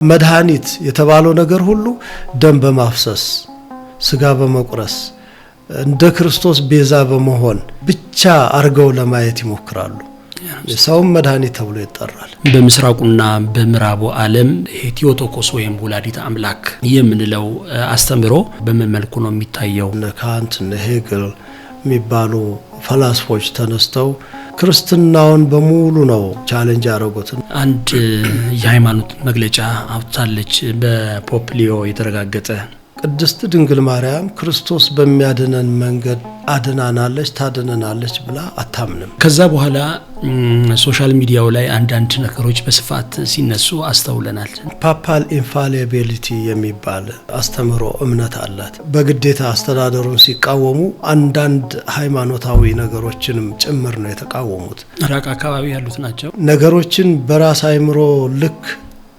መድኃኒት የተባለው ነገር ሁሉ ደም በማፍሰስ ስጋ በመቁረስ እንደ ክርስቶስ ቤዛ በመሆን ብቻ አርገው ለማየት ይሞክራሉ። ሰው መድኃኒት ተብሎ ይጠራል። በምስራቁና በምዕራቡ ዓለም ቴዎቶኮስ ወይም ወላዲተ አምላክ የምንለው አስተምሮ በምን መልኩ ነው የሚታየው? ካንት ሄግል የሚባሉ ፈላስፎች ተነስተው ክርስትናውን በሙሉ ነው ቻሌንጅ ያደረጉት። አንድ የሃይማኖት መግለጫ አውጥታለች በፖፕ ሊዮ የተረጋገጠ ቅድስት ድንግል ማርያም ክርስቶስ በሚያድነን መንገድ አድናናለች ታድነናለች ብላ አታምንም። ከዛ በኋላ ሶሻል ሚዲያው ላይ አንዳንድ ነገሮች በስፋት ሲነሱ አስተውለናል። ፓፓል ኢንፋሊቢሊቲ የሚባል አስተምሮ እምነት አላት። በግዴታ አስተዳደሩን ሲቃወሙ አንዳንድ ሃይማኖታዊ ነገሮችንም ጭምር ነው የተቃወሙት። ራቅ አካባቢ ያሉት ናቸው። ነገሮችን በራስ አይምሮ ልክ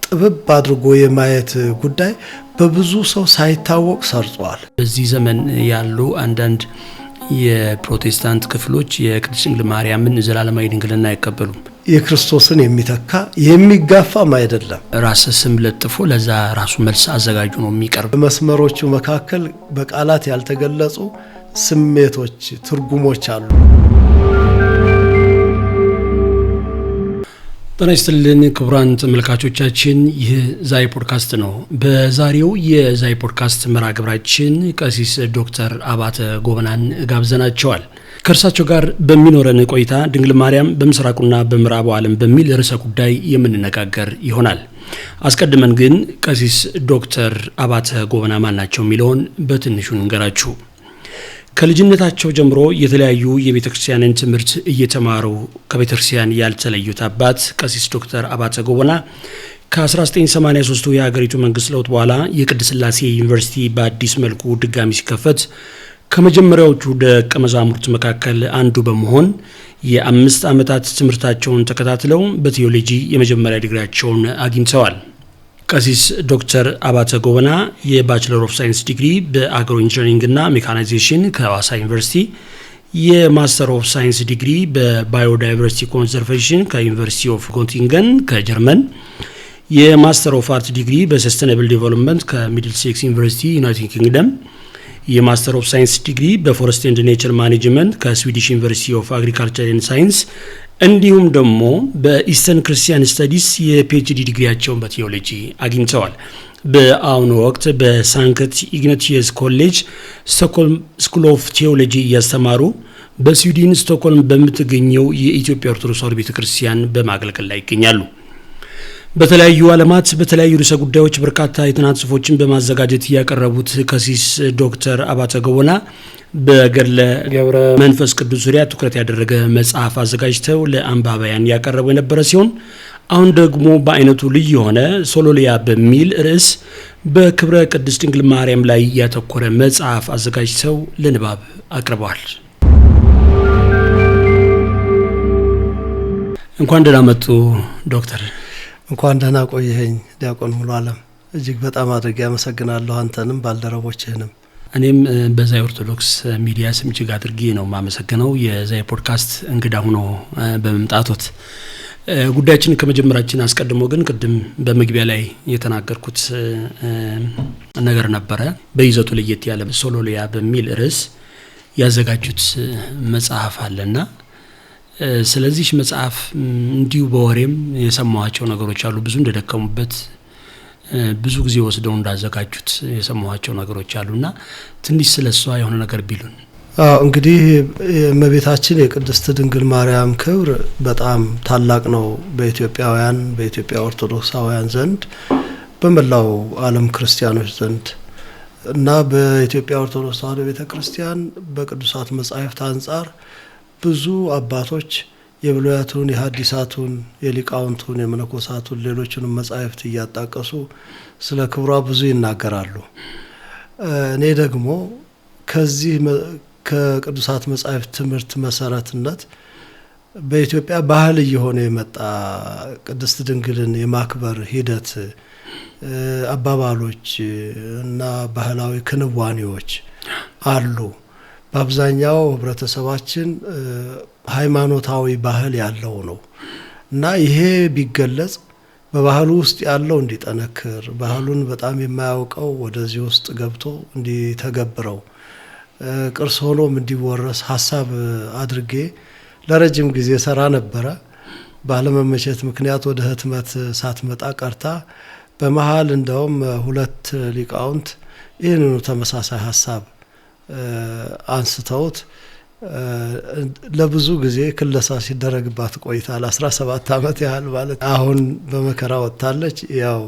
ጥብብ አድርጎ የማየት ጉዳይ በብዙ ሰው ሳይታወቅ ሰርጿል። በዚህ ዘመን ያሉ አንዳንድ የፕሮቴስታንት ክፍሎች የቅድስት ድንግል ማርያምን ዘላለማዊ ድንግልና አይቀበሉም። የክርስቶስን የሚተካ የሚጋፋም አይደለም። ራስ ስም ለጥፎ ለዛ ራሱ መልስ አዘጋጁ ነው የሚቀርብ። በመስመሮቹ መካከል በቃላት ያልተገለጹ ስሜቶች፣ ትርጉሞች አሉ። ጤና ይስጥልን ክቡራን ተመልካቾቻችን፣ ይህ ዛይ ፖድካስት ነው። በዛሬው የዛይ ፖድካስት መርሃ ግብራችን ቀሲስ ዶክተር አባተ ጎበናን ጋብዘናቸዋል። ከእርሳቸው ጋር በሚኖረን ቆይታ ድንግል ማርያም በምስራቁና በምዕራቡ ዓለም በሚል ርዕሰ ጉዳይ የምንነጋገር ይሆናል። አስቀድመን ግን ቀሲስ ዶክተር አባተ ጎበና ማን ናቸው የሚለውን በትንሹ እንገራችሁ። ከልጅነታቸው ጀምሮ የተለያዩ የቤተክርስቲያንን ትምህርት እየተማሩ ከቤተክርስቲያን ያልተለዩት አባት ቀሲስ ዶክተር አባተ ጎበና ከ1983 የሀገሪቱ መንግስት ለውጥ በኋላ የቅድስት ሥላሴ ዩኒቨርሲቲ በአዲስ መልኩ ድጋሚ ሲከፈት ከመጀመሪያዎቹ ደቀ መዛሙርት መካከል አንዱ በመሆን የ5 ዓመታት ትምህርታቸውን ተከታትለው በቴዎሎጂ የመጀመሪያ ዲግሪያቸውን አግኝተዋል። ቀሲስ ዶክተር አባተ ጎበና የባችለር ኦፍ ሳይንስ ዲግሪ በአግሮ ኢንጂነሪንግ እና ሜካናይዜሽን ከሐዋሳ ዩኒቨርሲቲ፣ የማስተር ኦፍ ሳይንስ ዲግሪ በባዮዳይቨርሲቲ ኮንዘርቬሽን ከዩኒቨርሲቲ ኦፍ ጎቲንገን ከጀርመን፣ የማስተር ኦፍ አርት ዲግሪ በሰስተናብል ዲቨሎፕመንት ከሚድልሴክስ ዩኒቨርሲቲ ዩናይትድ ኪንግደም፣ የማስተር ኦፍ ሳይንስ ዲግሪ በፎረስት ኤንድ ኔቸር ማኔጅመንት ከስዊዲሽ ዩኒቨርሲቲ ኦፍ አግሪካልቸር ኤንድ ሳይንስ እንዲሁም ደግሞ በኢስተርን ክርስቲያን ስተዲስ የፒኤችዲ ዲግሪያቸውን በቴዎሎጂ አግኝተዋል። በአሁኑ ወቅት በሳንክት ኢግናቲየስ ኮሌጅ ስቶክሆልም ስኩል ኦፍ ቴዎሎጂ እያስተማሩ በስዊድን ስቶክሆልም በምትገኘው የኢትዮጵያ ኦርቶዶክስ ተዋሕዶ ቤተክርስቲያን በማገልገል ላይ ይገኛሉ። በተለያዩ ዓለማት በተለያዩ ርዕሰ ጉዳዮች በርካታ የጥናት ጽሑፎችን በማዘጋጀት ያቀረቡት ቀሲስ ዶክተር አባተ ጎበና በገድለ ገብረ መንፈስ ቅዱስ ዙሪያ ትኩረት ያደረገ መጽሐፍ አዘጋጅተው ለአንባቢያን ያቀረቡ የነበረ ሲሆን አሁን ደግሞ በአይነቱ ልዩ የሆነ ሶሎሊያ በሚል ርዕስ በክብረ ቅድስት ድንግል ማርያም ላይ ያተኮረ መጽሐፍ አዘጋጅተው ለንባብ አቅርበዋል። እንኳን ደህና መጡ ዶክተር። እንኳን ደህና ቆየኸኝ ዲያቆን ሙሉ ዓለም። እጅግ በጣም አድርጌ አመሰግናለሁ፣ አንተንም ባልደረቦችህንም። እኔም በዛይ ኦርቶዶክስ ሚዲያ ስም እጅግ አድርጌ ነው የማመሰግነው የዛይ ፖድካስት እንግዳ ሆኖ በመምጣቶት። ጉዳያችን ከመጀመራችን አስቀድሞ ግን ቅድም በመግቢያ ላይ የተናገርኩት ነገር ነበረ። በይዘቱ ለየት ያለ ሶሎሊያ በሚል ርዕስ ያዘጋጁት መጽሐፍ አለና ስለዚህ መጽሐፍ እንዲሁ በወሬም የሰማኋቸው ነገሮች አሉ። ብዙ እንደደከሙበት ብዙ ጊዜ ወስደው እንዳዘጋጁት የሰማኋቸው ነገሮች አሉና ትንሽ ስለሷ የሆነ ነገር ቢሉን። እንግዲህ የእመቤታችን የቅድስት ድንግል ማርያም ክብር በጣም ታላቅ ነው በኢትዮጵያውያን በኢትዮጵያ ኦርቶዶክሳውያን ዘንድ በመላው ዓለም ክርስቲያኖች ዘንድ እና በኢትዮጵያ ኦርቶዶክስ ተዋሕዶ ቤተክርስቲያን በቅዱሳት መጻሕፍት አንጻር ብዙ አባቶች የብሉያቱን የሐዲሳቱን የሊቃውንቱን የመነኮሳቱን ሌሎችንም መጻሕፍት እያጣቀሱ ስለ ክብሯ ብዙ ይናገራሉ። እኔ ደግሞ ከዚህ ከቅዱሳት መጻሕፍት ትምህርት መሰረትነት በኢትዮጵያ ባህል እየሆነ የመጣ ቅድስት ድንግልን የማክበር ሂደት አባባሎች እና ባህላዊ ክንዋኔዎች አሉ። በአብዛኛው ህብረተሰባችን ሃይማኖታዊ ባህል ያለው ነው እና ይሄ ቢገለጽ በባህሉ ውስጥ ያለው እንዲጠነክር ባህሉን በጣም የማያውቀው ወደዚህ ውስጥ ገብቶ እንዲተገብረው ቅርስ ሆኖም እንዲወረስ ሐሳብ አድርጌ ለረጅም ጊዜ ሰራ ነበረ። ባለመመቸት ምክንያት ወደ ህትመት ሳትመጣ ቀርታ በመሃል እንደውም ሁለት ሊቃውንት ይህንኑ ተመሳሳይ ሐሳብ አንስተውት ለብዙ ጊዜ ክለሳ ሲደረግባት ቆይታል። 17 ዓመት ያህል ማለት አሁን በመከራ ወጣለች። ያው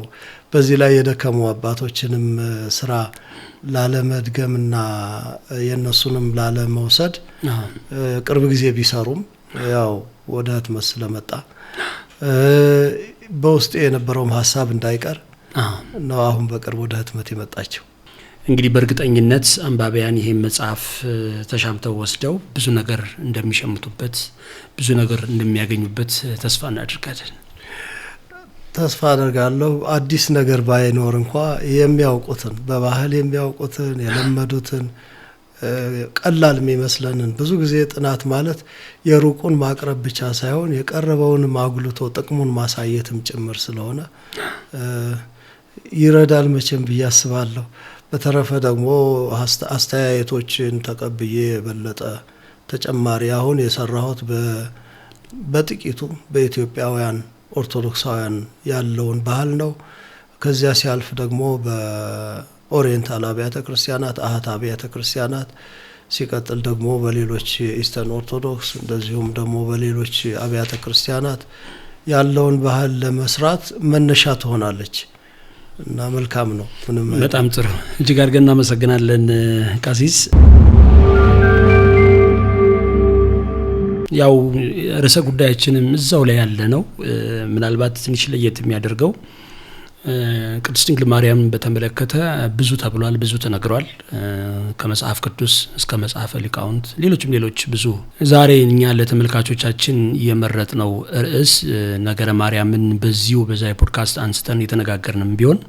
በዚህ ላይ የደከሙ አባቶችንም ስራ ላለመድገምና የነሱንም ላለመውሰድ ቅርብ ጊዜ ቢሰሩም ያው ወደ ህትመት ስለመጣ በውስጤ የነበረውም ሐሳብ እንዳይቀር ነው አሁን በቅርብ ወደ ህትመት የመጣችው። እንግዲህ በእርግጠኝነት አንባቢያን ይሄን መጽሐፍ ተሻምተው ወስደው ብዙ ነገር እንደሚሸምቱበት ብዙ ነገር እንደሚያገኙበት ተስፋ እናደርጋለን። ተስፋ አደርጋለሁ። አዲስ ነገር ባይኖር እንኳን የሚያውቁትን በባህል የሚያውቁትን የለመዱትን ቀላል የሚመስለንን ብዙ ጊዜ ጥናት ማለት የሩቁን ማቅረብ ብቻ ሳይሆን የቀረበውን ማጉልቶ ጥቅሙን ማሳየትም ጭምር ስለሆነ ይረዳል መቼም ብዬ አስባለሁ። በተረፈ ደግሞ አስተያየቶችን ተቀብዬ የበለጠ ተጨማሪ አሁን የሰራሁት በጥቂቱ በኢትዮጵያውያን ኦርቶዶክሳውያን ያለውን ባህል ነው። ከዚያ ሲያልፍ ደግሞ በኦሪየንታል አብያተ ክርስቲያናት አሃት አብያተ ክርስቲያናት ሲቀጥል ደግሞ በሌሎች ኢስተርን ኦርቶዶክስ እንደዚሁም ደግሞ በሌሎች አብያተ ክርስቲያናት ያለውን ባህል ለመስራት መነሻ ትሆናለች እና መልካም ነው። በጣም ጥሩ። እጅግ አድርገን እናመሰግናለን ቀሲስ። ያው ርዕሰ ጉዳያችንም እዛው ላይ ያለ ነው። ምናልባት ትንሽ ለየት የሚያደርገው ቅድስት ድንግል ማርያምን በተመለከተ ብዙ ተብሏል፣ ብዙ ተነግሯል። ከመጽሐፍ ቅዱስ እስከ መጽሐፈ ሊቃውንት ሌሎች ብዙ። ዛሬ እኛ ለተመልካቾቻችን የመረጥነው ርዕስ ነገረ ማርያምን በዚሁ በዛይ ፖድካስት አንስተን የተነጋገርንም ቢሆን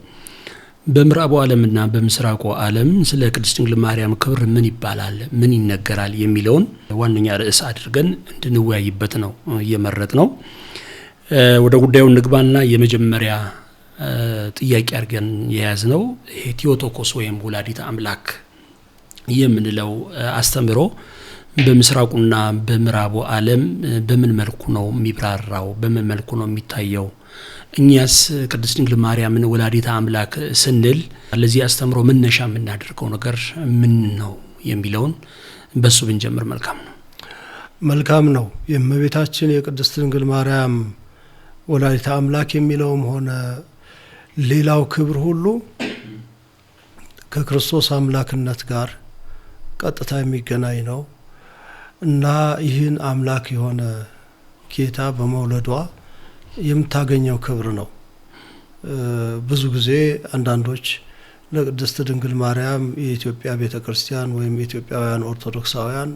በምዕራቡ ዓለምና በምስራቁ ዓለም ስለ ቅድስት ድንግል ማርያም ክብር ምን ይባላል፣ ምን ይነገራል የሚለውን ዋነኛ ርዕስ አድርገን እንድንወያይበት ነው የመረጥነው። ወደ ጉዳዩ ንግባና የመጀመሪያ ጥያቄ አድርገን የያዝነው ይሄ ቴዎቶኮስ ወይም ወላዲተ አምላክ የምንለው አስተምሮ በምስራቁና በምዕራቡ ዓለም በምን መልኩ ነው የሚብራራው፣ በምን መልኩ ነው የሚታየው? እኛስ ቅድስት ድንግል ማርያምን ወላዲተ አምላክ ስንል ለዚህ አስተምሮ መነሻ የምናደርገው ነገር ምን ነው የሚለውን በሱ ብንጀምር መልካም ነው። የእመቤታችን የቅድስት ድንግል ማርያም ወላዲተ አምላክ የሚለውም ሆነ ሌላው ክብር ሁሉ ከክርስቶስ አምላክነት ጋር ቀጥታ የሚገናኝ ነው እና ይህን አምላክ የሆነ ጌታ በመውለዷ የምታገኘው ክብር ነው። ብዙ ጊዜ አንዳንዶች ለቅድስት ድንግል ማርያም የኢትዮጵያ ቤተክርስቲያን ወይም የኢትዮጵያውያን ኦርቶዶክሳውያን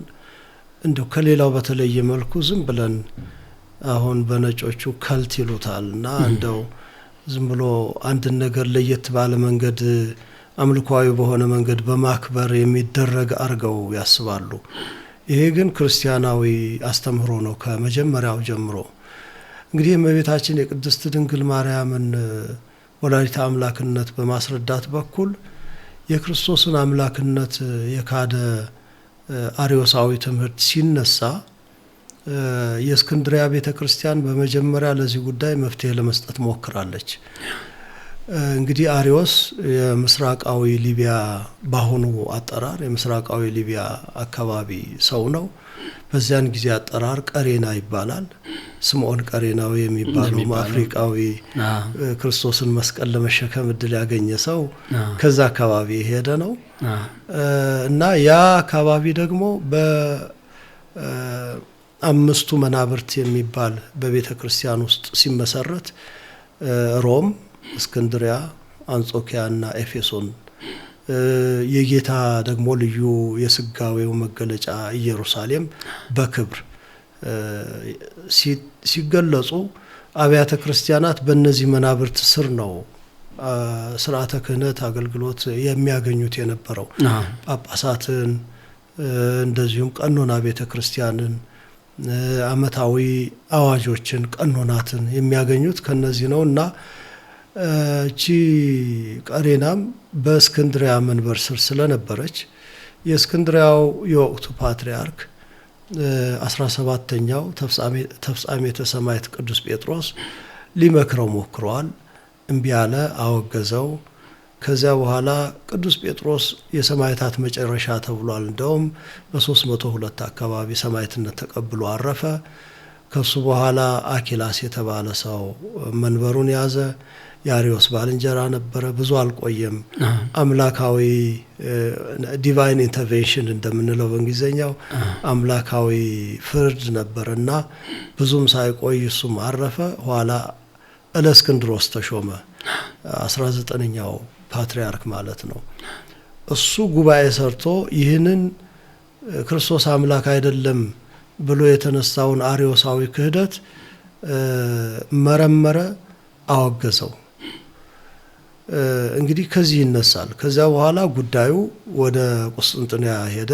እንደው ከሌላው በተለየ መልኩ ዝም ብለን አሁን በነጮቹ ከልት ይሉታል እና እንደው ዝም ብሎ አንድ ነገር ለየት ባለ መንገድ አምልኮአዊ በሆነ መንገድ በማክበር የሚደረግ አርገው ያስባሉ። ይሄ ግን ክርስቲያናዊ አስተምህሮ ነው ከመጀመሪያው ጀምሮ። እንግዲህ የእመቤታችን የቅድስት ድንግል ማርያምን ወላዲተ አምላክነት በማስረዳት በኩል የክርስቶስን አምላክነት የካደ አርዮሳዊ ትምህርት ሲነሳ የእስክንድሪያ ቤተክርስቲያን በመጀመሪያ ለዚህ ጉዳይ መፍትሄ ለመስጠት ሞክራለች። እንግዲህ አርዮስ የምስራቃዊ ሊቢያ ባሁኑ አጠራር የምስራቃዊ ሊቢያ አካባቢ ሰው ነው። በዚያን ጊዜ አጠራር ቀሬና ይባላል። ስምዖን ቀሬናዊ የሚባለው አፍሪካዊ ክርስቶስን መስቀል ለመሸከም እድል ያገኘ ሰው ከዛ አካባቢ ሄደ ነው እና ያ አካባቢ ደግሞ በአምስቱ መናብርት የሚባል በቤተ ክርስቲያን ውስጥ ሲመሰረት ሮም፣ እስክንድሪያ፣ አንጾኪያ እና ኤፌሶን የጌታ ደግሞ ልዩ የስጋዌው መገለጫ ኢየሩሳሌም በክብር ሲገለጹ አብያተ ክርስቲያናት በእነዚህ መናብርት ስር ነው ስርዓተ ክህነት አገልግሎት የሚያገኙት የነበረው። ጳጳሳትን እንደዚሁም ቀኖና ቤተ ክርስቲያንን አመታዊ አዋጆችን ቀኖናትን የሚያገኙት ከነዚህ ነው እና እቺ ቀሬናም በእስክንድሪያ መንበር ስር ስለነበረች የእስክንድሪያው የወቅቱ ፓትርያርክ 17ኛው ተፍጻሜተ ሰማዕት ቅዱስ ጴጥሮስ ሊመክረው ሞክሯል። እምቢ አለ፣ አወገዘው። ከዚያ በኋላ ቅዱስ ጴጥሮስ የሰማዕታት መጨረሻ ተብሏል። እንደውም በ302 አካባቢ ሰማዕትነት ተቀብሎ አረፈ። ከሱ በኋላ አኪላስ የተባለ ሰው መንበሩን ያዘ። የአሪዮስ ባልንጀራ ነበረ። ብዙ አልቆየም። አምላካዊ ዲቫይን ኢንተርቬንሽን እንደምንለው በእንግሊዝኛው አምላካዊ ፍርድ ነበርና ብዙም ሳይቆይ እሱም አረፈ። ኋላ እለእስክንድሮስ ተሾመ። 19ኛው ፓትርያርክ ማለት ነው። እሱ ጉባኤ ሰርቶ ይህንን ክርስቶስ አምላክ አይደለም ብሎ የተነሳውን አሪዮሳዊ ክህደት መረመረ፣ አወገዘው። እንግዲህ ከዚህ ይነሳል። ከዚያ በኋላ ጉዳዩ ወደ ቁስጥንጥንያ ሄደ።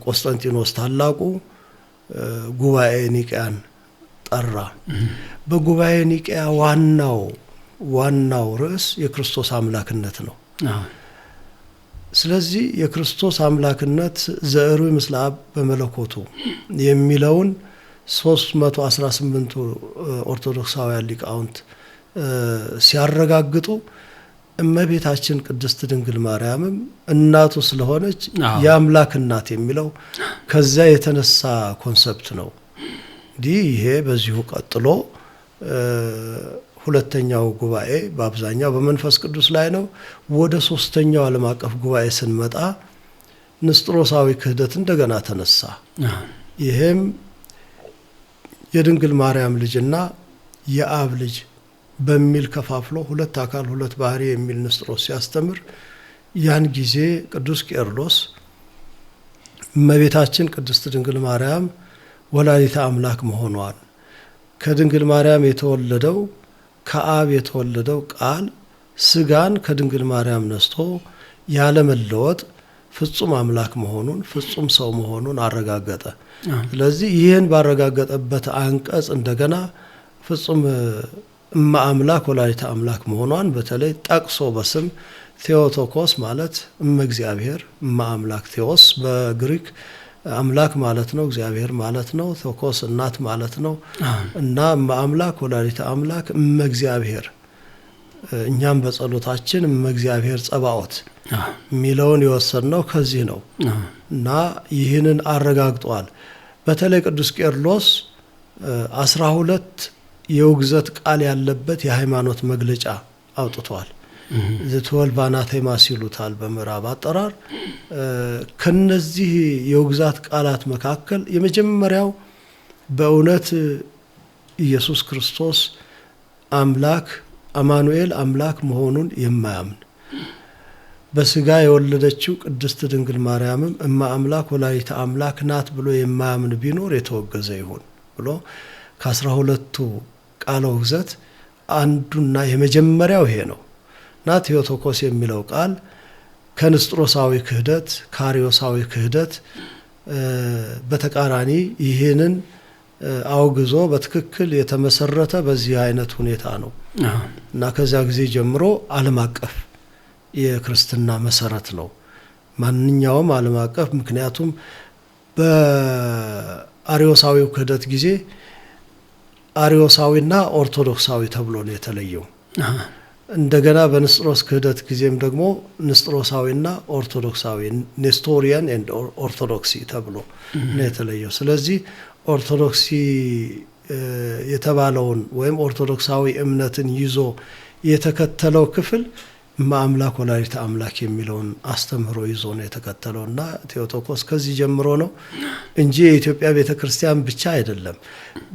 ቆስጠንጢኖስ ታላቁ ጉባኤ ኒቅያን ጠራ። በጉባኤ ኒቅያ ዋናው ርዕስ የክርስቶስ አምላክነት ነው። ስለዚህ የክርስቶስ አምላክነት ዘእሩይ ምስለ አብ በመለኮቱ የሚለውን 318 ኦርቶዶክሳውያን ሊቃውንት ሲያረጋግጡ እመቤታችን ቅድስት ድንግል ማርያምም እናቱ ስለሆነች የአምላክ እናት የሚለው ከዚያ የተነሳ ኮንሰፕት ነው። እንዲህ ይሄ በዚሁ ቀጥሎ ሁለተኛው ጉባኤ በአብዛኛው በመንፈስ ቅዱስ ላይ ነው። ወደ ሶስተኛው ዓለም አቀፍ ጉባኤ ስንመጣ ንስጥሮሳዊ ክህደት እንደገና ተነሳ። ይሄም የድንግል ማርያም ልጅና የአብ ልጅ በሚል ከፋፍሎ ሁለት አካል ሁለት ባህሪ የሚል ንስጥሮስ ሲያስተምር ያን ጊዜ ቅዱስ ቄርሎስ እመቤታችን ቅድስት ድንግል ማርያም ወላዲተ አምላክ መሆኗን ከድንግል ማርያም የተወለደው ከአብ የተወለደው ቃል ስጋን ከድንግል ማርያም ነስቶ ያለመለወጥ ፍጹም አምላክ መሆኑን ፍጹም ሰው መሆኑን አረጋገጠ። ስለዚህ ይህን ባረጋገጠበት አንቀጽ እንደገና ፍጹም እመ አምላክ ወላዲተ አምላክ መሆኗን በተለይ ጠቅሶ በስም ቴዎቶኮስ ማለት እመ እግዚአብሔር እመ አምላክ፣ ቴዎስ በግሪክ አምላክ ማለት ነው፣ እግዚአብሔር ማለት ነው። ቶኮስ እናት ማለት ነው እና እመ አምላክ ወላዲተ አምላክ እመ እግዚአብሔር፣ እኛም በጸሎታችን እመ እግዚአብሔር ጸባኦት ሚለውን የወሰድነው ከዚህ ነው እና ይህንን አረጋግጧል። በተለይ ቅዱስ ቄርሎስ 12 የውግዘት ቃል ያለበት የሃይማኖት መግለጫ አውጥቷል። ዘትወልድ አናቴማ ሲሉታል በምዕራብ አጠራር። ከነዚህ የውግዛት ቃላት መካከል የመጀመሪያው በእውነት ኢየሱስ ክርስቶስ አምላክ አማኑኤል አምላክ መሆኑን የማያምን በስጋ የወለደችው ቅድስት ድንግል ማርያምም እመ አምላክ ወላዲተ አምላክ ናት ብሎ የማያምን ቢኖር የተወገዘ ይሁን ብሎ ከ12ቱ ቃለ ውግዘት አንዱና የመጀመሪያው ይሄ ነው እና ቴዎቶኮስ የሚለው ቃል ከንስጥሮሳዊ ክህደት ከአርዮሳዊ ክህደት በተቃራኒ ይህንን አውግዞ በትክክል የተመሰረተ በዚህ አይነት ሁኔታ ነው እና ከዚያ ጊዜ ጀምሮ ዓለም አቀፍ የክርስትና መሰረት ነው። ማንኛውም ዓለም አቀፍ ምክንያቱም በአርዮሳዊው ክህደት ጊዜ አርዮሳዊና ኦርቶዶክሳዊ ተብሎ ነው የተለየው። እንደገና በንስጥሮስ ክህደት ጊዜም ደግሞ ንስጥሮሳዊና ኦርቶዶክሳዊ ኔስቶሪያን ኤንድ ኦርቶዶክሲ ተብሎ ነው የተለየው። ስለዚህ ኦርቶዶክሲ የተባለውን ወይም ኦርቶዶክሳዊ እምነትን ይዞ የተከተለው ክፍል ማአምላክ ወላዲተ አምላክ የሚለውን አስተምህሮ ይዞ ነው የተከተለውና ቴዎቶኮስ ከዚህ ጀምሮ ነው እንጂ የኢትዮጵያ ቤተክርስቲያን ብቻ አይደለም።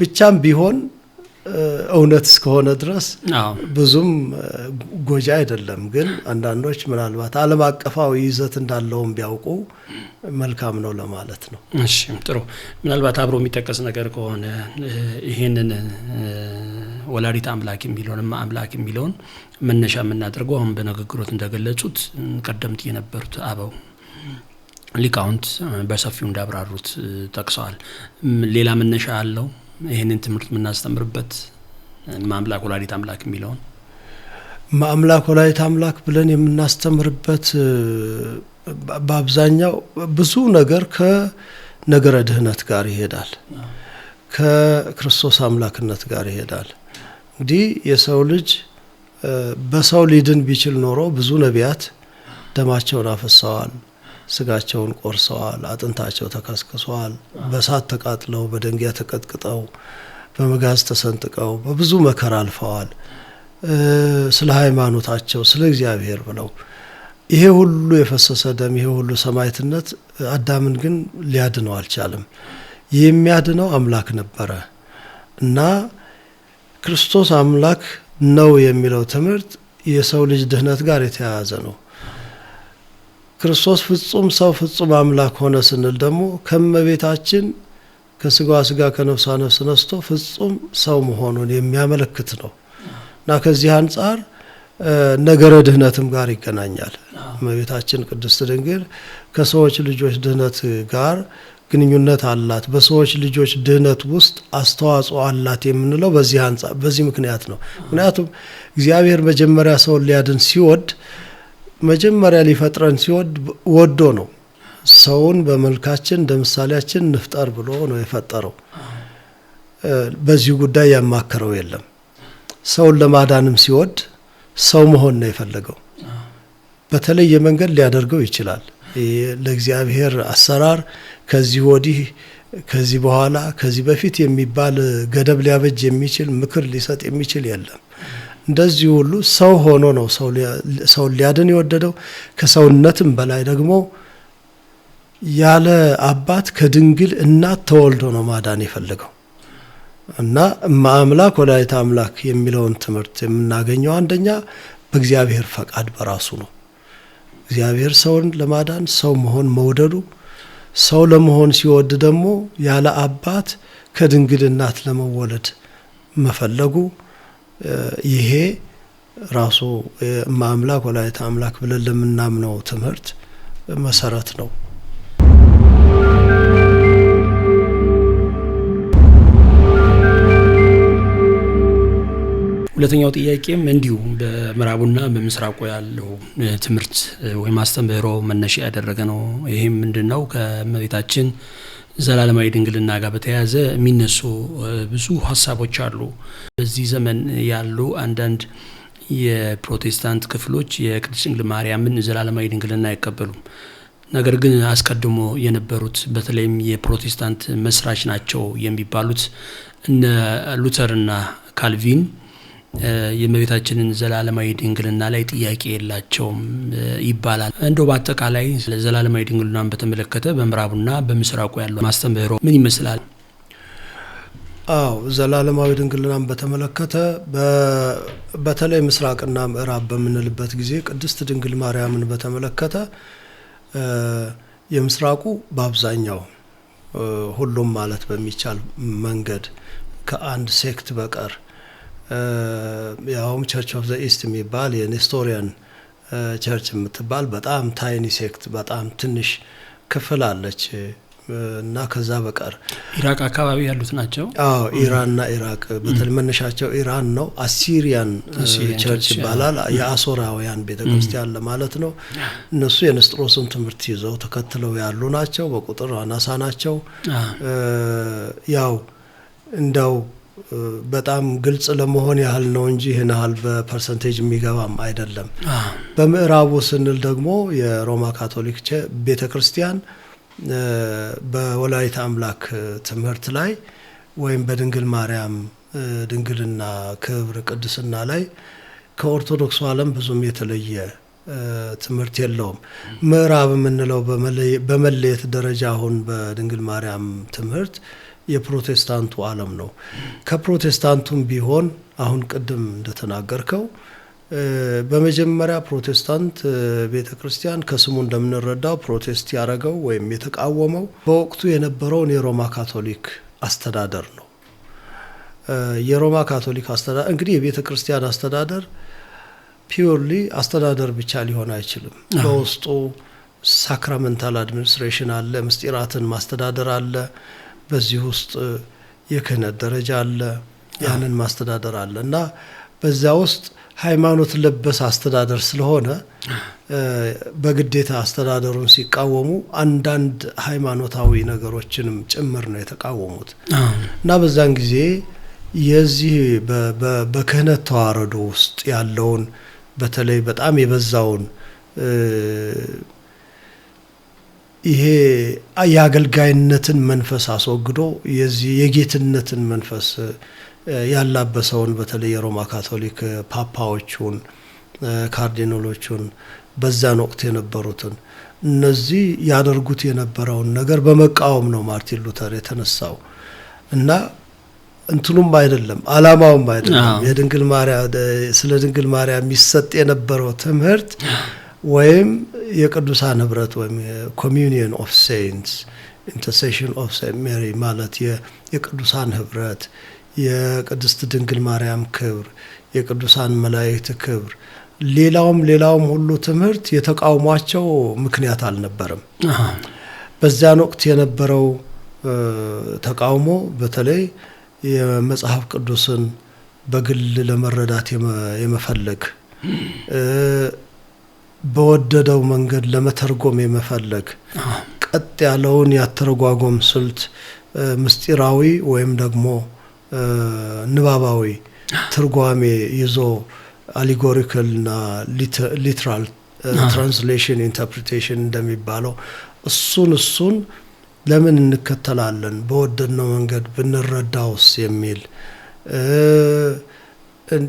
ብቻም ቢሆን እውነት እስከሆነ ድረስ ብዙም ጎጃ አይደለም። ግን አንዳንዶች ምናልባት ዓለም አቀፋዊ ይዘት እንዳለውም ቢያውቁ መልካም ነው ለማለት ነው። እሺ ጥሩ። ምናልባት አብሮ የሚጠቀስ ነገር ከሆነ ይሄንን ወላዲተ አምላክ የሚለውን አምላክ የሚለውን መነሻ የምናደርገው አሁን በንግግሮት እንደገለጹት ቀደምት የነበሩት አበው ሊቃውንት በሰፊው እንዳብራሩት ጠቅሰዋል። ሌላ መነሻ አለው ይሄንን ትምህርት የምናስተምርበት ማምላክ ወላዲት አምላክ የሚለውን ማምላክ ወላዲት አምላክ ብለን የምናስተምርበት በአብዛኛው ብዙ ነገር ከነገረ ድህነት ጋር ይሄዳል፣ ከክርስቶስ አምላክነት ጋር ይሄዳል። እንግዲህ የሰው ልጅ በሰው ሊድን ቢችል ኖሮ ብዙ ነቢያት ደማቸውን አፈሰዋል፣ ስጋቸውን ቆርሰዋል፣ አጥንታቸው ተከስክሰዋል፣ በእሳት ተቃጥለው በደንጊያ ተቀጥቅጠው በመጋዝ ተሰንጥቀው በብዙ መከራ አልፈዋል። ስለ ሃይማኖታቸው ስለ እግዚአብሔር ብለው ይሄ ሁሉ የፈሰሰ ደም ይሄ ሁሉ ሰማዕትነት አዳምን ግን ሊያድነው አልቻለም። የሚያድነው አምላክ ነበረ እና ክርስቶስ አምላክ ነው የሚለው ትምህርት የሰው ልጅ ድህነት ጋር የተያያዘ ነው። ክርስቶስ ፍጹም ሰው ፍጹም አምላክ ሆነ ስንል ደግሞ ከመቤታችን ከስጋዋ ስጋ ከነፍሷ ነፍስ ነስቶ ፍጹም ሰው መሆኑን የሚያመለክት ነው እና ከዚህ አንፃር ነገረ ድህነትም ጋር ይገናኛል። እመቤታችን ቅድስት ድንግል ከሰዎች ልጆች ድህነት ጋር ግንኙነት አላት፣ በሰዎች ልጆች ድህነት ውስጥ አስተዋጽኦ አላት የምንለው በዚህ ምክንያት ነው። ምክንያቱም እግዚአብሔር መጀመሪያ ሰውን ሊያድን ሲወድ መጀመሪያ ሊፈጥረን ሲወድ ወዶ ነው። ሰውን በመልካችን እንደ ምሳሌያችን እንፍጠር ብሎ ነው የፈጠረው። በዚህ ጉዳይ ያማከረው የለም። ሰውን ለማዳንም ሲወድ ሰው መሆን ነው የፈለገው። በተለየ መንገድ ሊያደርገው ይችላል። ለእግዚአብሔር አሰራር ከዚህ ወዲህ ከዚህ በኋላ ከዚህ በፊት የሚባል ገደብ ሊያበጅ የሚችል ምክር ሊሰጥ የሚችል የለም። እንደዚህ ሁሉ ሰው ሆኖ ነው ሰው ሊያድን የወደደው። ከሰውነትም በላይ ደግሞ ያለ አባት ከድንግል እናት ተወልዶ ነው ማዳን የፈለገው እና ማምላክ ወላዲተ አምላክ የሚለውን ትምህርት የምናገኘው አንደኛ በእግዚአብሔር ፈቃድ በራሱ ነው። እግዚአብሔር ሰውን ለማዳን ሰው መሆን መውደዱ፣ ሰው ለመሆን ሲወድ ደግሞ ያለ አባት ከድንግል እናት ለመወለድ መፈለጉ ይሄ ራሱ ማምላክ ወላዲተ አምላክ ብለን ለምናምነው ትምህርት መሰረት ነው። ሁለተኛው ጥያቄም እንዲሁ በምዕራቡና በምስራቁ ያለው ትምህርት ወይም አስተምህሮ መነሻ ያደረገ ነው። ይሄም ምንድነው? ከእመቤታችን ዘላለማዊ ድንግልና ጋር በተያያዘ የሚነሱ ብዙ ሀሳቦች አሉ። በዚህ ዘመን ያሉ አንዳንድ የፕሮቴስታንት ክፍሎች የቅድስት ድንግል ማርያምን ዘላለማዊ ድንግልና አይቀበሉም። ነገር ግን አስቀድሞ የነበሩት በተለይም የፕሮቴስታንት መስራች ናቸው የሚባሉት እነ ሉተርና ካልቪን የእመቤታችንን ዘላለማዊ ድንግልና ላይ ጥያቄ የላቸውም ይባላል። እንደው በአጠቃላይ ስለ ዘላለማዊ ድንግልናን በተመለከተ በምዕራቡና በምስራቁ ያለው ማስተምህሮ ምን ይመስላል? ዘላለማዊ ድንግልናን በተመለከተ በተለይ ምስራቅና ምዕራብ በምንልበት ጊዜ ቅድስት ድንግል ማርያምን በተመለከተ የምስራቁ በአብዛኛው ሁሉም ማለት በሚቻል መንገድ ከአንድ ሴክት በቀር ያውም ቸርች ኦፍ ዘ ኢስት የሚባል የኔስቶሪያን ቸርች የምትባል በጣም ታይኒ ሴክት በጣም ትንሽ ክፍል አለች እና ከዛ በቀር ኢራቅ አካባቢ ያሉት ናቸው። ኢራንና ኢራቅ በተለይ መነሻቸው ኢራን ነው። አሲሪያን ቸርች ይባላል። የአሶራውያን ቤተክርስቲያን ለማለት ነው። እነሱ የንስጥሮስን ትምህርት ይዘው ተከትለው ያሉ ናቸው። በቁጥር አናሳ ናቸው። ያው እንደው በጣም ግልጽ ለመሆን ያህል ነው እንጂ ይህን ያህል በፐርሰንቴጅ የሚገባም አይደለም። በምዕራቡ ስንል ደግሞ የሮማ ካቶሊክ ቤተክርስቲያን በወላዲተ አምላክ ትምህርት ላይ ወይም በድንግል ማርያም ድንግልና ክብር ቅድስና ላይ ከኦርቶዶክሱ ዓለም ብዙም የተለየ ትምህርት የለውም። ምዕራብ የምንለው በመለየት ደረጃ አሁን በድንግል ማርያም ትምህርት የፕሮቴስታንቱ ዓለም ነው። ከፕሮቴስታንቱም ቢሆን አሁን ቅድም እንደተናገርከው በመጀመሪያ ፕሮቴስታንት ቤተክርስቲያን ከስሙ እንደምንረዳው ፕሮቴስት ያደረገው ወይም የተቃወመው በወቅቱ የነበረውን የሮማ ካቶሊክ አስተዳደር ነው። የሮማ ካቶሊክ አስተዳደር እንግዲህ የቤተክርስቲያን አስተዳደር ፒውርሊ አስተዳደር ብቻ ሊሆን አይችልም። በውስጡ ሳክራመንታል አድሚኒስትሬሽን አለ፣ ምስጢራትን ማስተዳደር አለ። በዚህ ውስጥ የክህነት ደረጃ አለ፣ ያንን ማስተዳደር አለ እና በዛ ውስጥ ሃይማኖት ለበስ አስተዳደር ስለሆነ በግዴታ አስተዳደሩን ሲቃወሙ አንዳንድ ሃይማኖታዊ ነገሮችንም ጭምር ነው የተቃወሙት እና በዛን ጊዜ የዚህ በክህነት ተዋረዶ ውስጥ ያለውን በተለይ በጣም የበዛውን ይሄ የአገልጋይነትን መንፈስ አስወግዶ የዚህ የጌትነትን መንፈስ ያላበሰውን በተለይ የሮማ ካቶሊክ ፓፓዎቹን ካርዲናሎቹን በዛን ወቅት የነበሩትን እነዚህ ያደርጉት የነበረውን ነገር በመቃወም ነው ማርቲን ሉተር የተነሳው እና እንትኑም አይደለም አላማውም አይደለም የድንግል ማርያም ስለ ድንግል ማርያም የሚሰጥ የነበረው ትምህርት ወይም የቅዱሳን ህብረት ወይም ኮሚዩኒየን ኦፍ ሴይንትስ ኢንተርሴሽን ኦፍ ሴንት ሜሪ ማለት የቅዱሳን ህብረት የቅድስት ድንግል ማርያም ክብር የቅዱሳን መላእክት ክብር ሌላውም ሁሉ ትምህርት የተቃውሟቸው ምክንያት አልነበረም። በዛን ወቅት የነበረው ተቃውሞ በተለይ የመጽሐፍ ቅዱስን በግል ለመረዳት የመፈለግ በወደደው መንገድ ለመተርጎም የመፈለግ ቀጥ ያለውን ያተረጓጎም ስልት ምስጢራዊ ወይም ደግሞ ንባባዊ ትርጓሜ ይዞ አሊጎሪካልና ሊትራል ትራንስሌሽን ኢንተርፕሪቴሽን እንደሚባለው እሱን ለምን እንከተላለን በወደድነው መንገድ ብንረዳውስ የሚል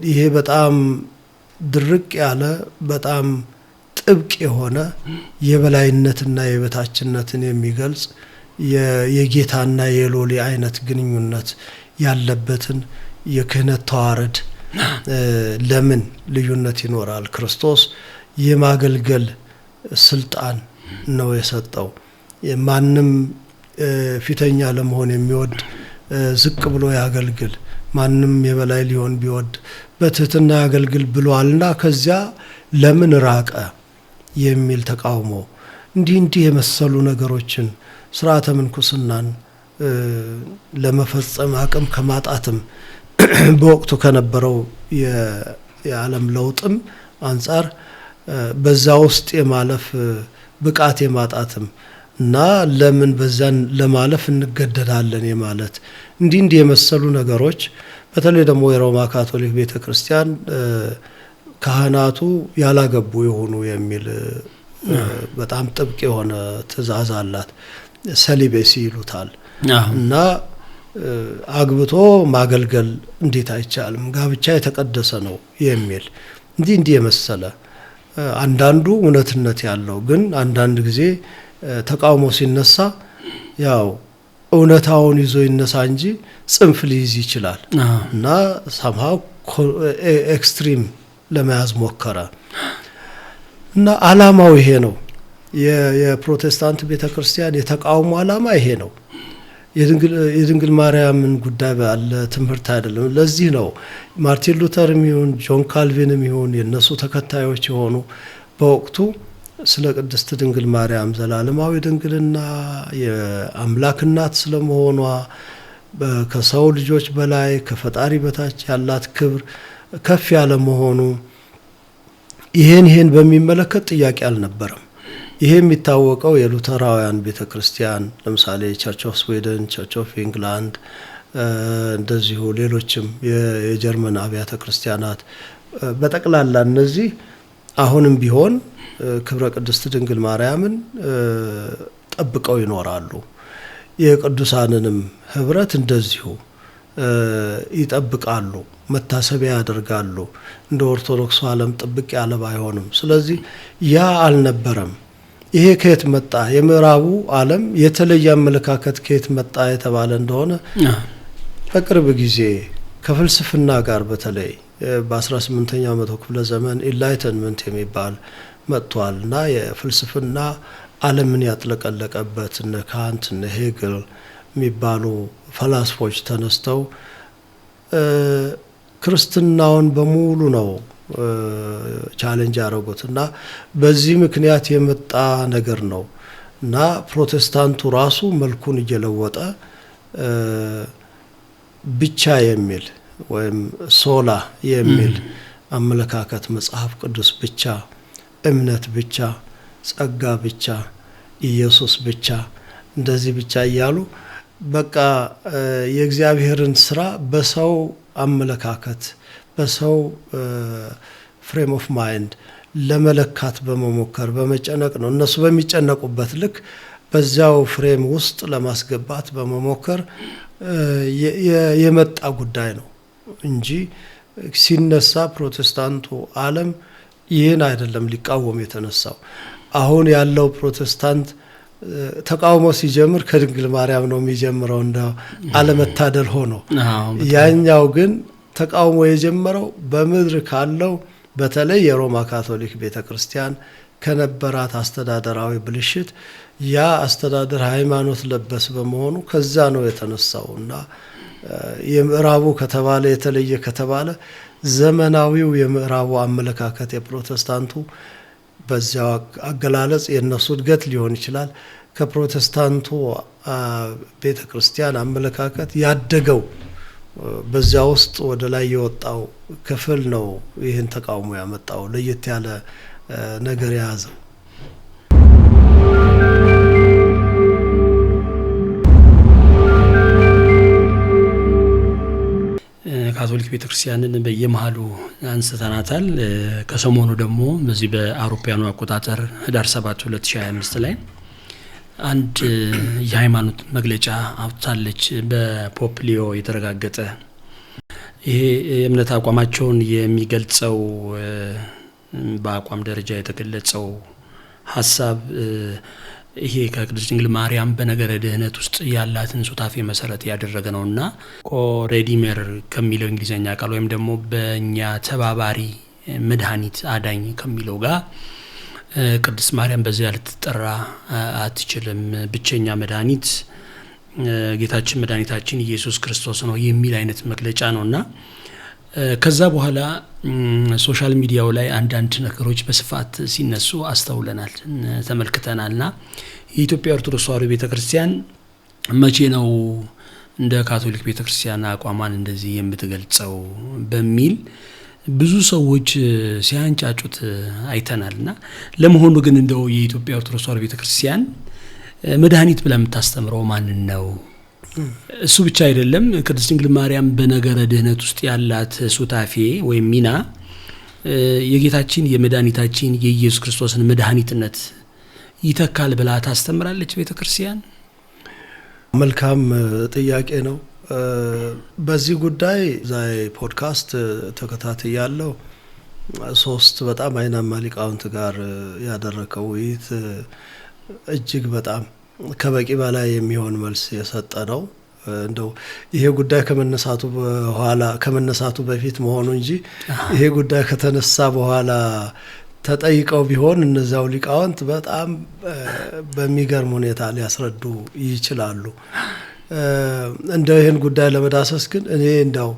ይሄ በጣም ድርቅ ያለ በጣም ጥብቅ የሆነ የበላይነትና የበታችነትን የሚገልጽ የጌታና የሎሌ አይነት ግንኙነት ያለበትን የክህነት ተዋረድ ለምን ልዩነት ይኖራል? ክርስቶስ የማገልገል ስልጣን ነው የሰጠው። ማንም ፊተኛ ለመሆን የሚወድ ዝቅ ብሎ ያገልግል፣ ማንም የበላይ ሊሆን ቢወድ በትህትና ያገልግል ብሏልና ከዚያ ለምን ራቀ የሚል ተቃውሞ እንዲህ የመሰሉ ነገሮችን ስርዓተ ምንኩስናን ለመፈጸም አቅም ከማጣትም በወቅቱ ከነበረው የዓለም ለውጥም አንፃር በዛ ውስጥ የማለፍ ብቃት የማጣትም እና ለምን በዛን ለማለፍ እንገደዳለን የማለት እንዲህ የመሰሉ ነገሮች በተለይ ደግሞ የሮማ ካቶሊክ ቤተክርስቲያን ካህናቱ ያላገቡ የሆኑ የሚል በጣም ጥብቅ የሆነ ትእዛዝ አላት። ሰሊቤሲ ይሉታል እና አግብቶ ማገልገል እንዴት አይቻልም? ጋብቻ የተቀደሰ ነው የሚል እንዲህ የመሰለ አንዳንዱ እውነትነት ያለው ግን አንዳንድ ጊዜ ተቃውሞ ሲነሳ ያው እውነታውን ይዞ ይነሳ እንጂ ጽንፍ ሊይዝ ይችላል እና somehow ኤክስትሪም ለመያዝ ሞከረ እና አላማው ይሄ ነው። የፕሮቴስታንት ቤተክርስቲያን የተቃውሞ አላማ ይሄ ነው። የድንግል ማርያምን ጉዳይ ባለ ትምህርት አይደለም። ለዚህ ነው ማርቲን ሉተርም ይሁን ጆን ካልቪንም ይሁን የነሱ ተከታዮች የሆኑ በወቅቱ ስለ ቅድስት ድንግል ማርያም ዘላለማዊ ድንግልና የአምላክ እናት ስለመሆኗ ከሰው ልጆች በላይ ከፈጣሪ በታች ያላት ክብር ከፍ ያለ መሆኑ ይሄን በሚመለከት ጥያቄ አልነበረም። ይሄ የሚታወቀው የሉተራውያን ቤተክርስቲያን ለምሳሌ ቸርች ኦፍ ስዊድን፣ ቸርች ኦፍ ኢንግላንድ እንደዚሁ ሌሎችም የጀርመን አብያተ ክርስቲያናት በጠቅላላ እነዚህ አሁንም ቢሆን ክብረ ቅድስት ድንግል ማርያምን ጠብቀው ይኖራሉ። የቅዱሳንንም ህብረት እንደዚሁ ይጠብቃሉ፣ መታሰቢያ ያደርጋሉ። እንደ ኦርቶዶክስ ዓለም ጥብቅ ያለ ባይሆንም ስለዚህ ያ አልነበረም። ይሄ ከየት መጣ? የምዕራቡ ዓለም የተለየ አመለካከት ከየት መጣ የተባለ እንደሆነ በቅርብ ጊዜ ከፍልስፍና ጋር በተለይ በ18ኛው መቶ ክፍለ ዘመን ኢንላይትመንት የሚባል መጥቷልና የፍልስፍና ዓለምን ያጥለቀለቀበት እነ ካንት እነ ሄግል የሚባሉ ፈላስፎች ተነስተው ክርስትናውን በሙሉ ነው ቻሌንጅ ያደረጉት እና በዚህ ምክንያት የመጣ ነገር ነው እና ፕሮቴስታንቱ ራሱ መልኩን እየለወጠ ብቻ የሚል ወይም ሶላ የሚል አመለካከት መጽሐፍ ቅዱስ ብቻ፣ እምነት ብቻ፣ ጸጋ ብቻ፣ ኢየሱስ ብቻ እንደዚህ ብቻ እያሉ በቃ የእግዚአብሔርን ስራ በሰው አመለካከት በሰው ፍሬም ኦፍ ማይንድ ለመለካት በመሞከር በመጨነቅ ነው። እነሱ በሚጨነቁበት ልክ በዛው ፍሬም ውስጥ ለማስገባት በመሞከር የመጣ ጉዳይ ነው እንጂ ሲነሳ ፕሮቴስታንቱ ዓለም ይህን አይደለም ሊቃወም የተነሳው። አሁን ያለው ፕሮቴስታንት ተቃውሞ ሲጀምር ከድንግል ማርያም ነው የሚጀምረው እንደ አለመታደል ሆኖ፣ ያኛው ግን ተቃውሞ የጀመረው በምድር ካለው በተለይ የሮማ ካቶሊክ ቤተክርስቲያን ከነበራት አስተዳደራዊ ብልሽት ያ አስተዳደር ሃይማኖት ለበስ በመሆኑ ከዛ ነው የተነሳው እና የምዕራቡ ከተባለ የተለየ ከተባለ ዘመናዊው የምዕራቡ አመለካከት የፕሮቴስታንቱ በዚያው አገላለጽ የነሱ እድገት ሊሆን ይችላል። ከፕሮቴስታንቱ ቤተክርስቲያን አመለካከት ያደገው በዚያ ውስጥ ወደ ላይ የወጣው ክፍል ነው ይህን ተቃውሞ ያመጣው ለየት ያለ ነገር የያዘው። ካቶሊክ ቤተክርስቲያንን በየመሃሉ አንስተናታል። ከሰሞኑ ደግሞ በዚህ በአውሮፓውያኑ አቆጣጠር ህዳር 7 2025 ላይ አንድ የሃይማኖት መግለጫ አውጥታለች። በፖፕ ሊዮ የተረጋገጠ ይሄ የእምነት አቋማቸውን የሚገልጸው በአቋም ደረጃ የተገለጸው ሀሳብ ይሄ ከቅድስት ድንግል ማርያም በነገረ ድህነት ውስጥ ያላትን ሱታፌ መሰረት ያደረገ ነውና ኮሬዲሜር ከሚለው እንግሊዘኛ ቃል ወይም ደግሞ በእኛ ተባባሪ መድኃኒት አዳኝ ከሚለው ጋር ቅድስት ማርያም በዚያ ልትጠራ አትችልም፣ ብቸኛ መድኃኒት ጌታችን መድኃኒታችን ኢየሱስ ክርስቶስ ነው የሚል አይነት መግለጫ ነውና ከዛ በኋላ ሶሻል ሚዲያው ላይ አንዳንድ ነገሮች በስፋት ሲነሱ አስተውለናል፣ ተመልክተናልና የኢትዮጵያ ኦርቶዶክስ ተዋሕዶ ቤተክርስቲያን መቼ ነው እንደ ካቶሊክ ቤተክርስቲያን አቋሟን እንደዚህ የምትገልጸው በሚል ብዙ ሰዎች ሲያንጫጩት አይተናልና ለመሆኑ ግን እንደው የኢትዮጵያ ኦርቶዶክስ ተዋሕዶ ቤተክርስቲያን መድኃኒት ብላ የምታስተምረው ማንን ነው? እሱ ብቻ አይደለም። ቅድስት ድንግል ማርያም በነገረ ድህነት ውስጥ ያላት ሱታፌ ወይም ሚና የጌታችን የመድኃኒታችን የኢየሱስ ክርስቶስን መድኃኒትነት ይተካል ብላ ታስተምራለች ቤተክርስቲያን? መልካም ጥያቄ ነው። በዚህ ጉዳይ ዛይ ፖድካስት ተከታትያለሁ። 3 በጣም አይናማ ሊቃውንት ጋር ያደረከው ውይይት እጅግ በጣም ከበቂ በላይ የሚሆን መልስ የሰጠ ነው። እንደው ይሄ ጉዳይ ከመነሳቱ በፊት መሆኑ እንጂ ይሄ ጉዳይ ከተነሳ በኋላ ተጠይቀው ቢሆን እነዚያው ሊቃውንት በጣም በሚገርም ሁኔታ ሊያስረዱ ይችላሉ። እንደው ይህን ጉዳይ ለመዳሰስ ግን እኔ እንደው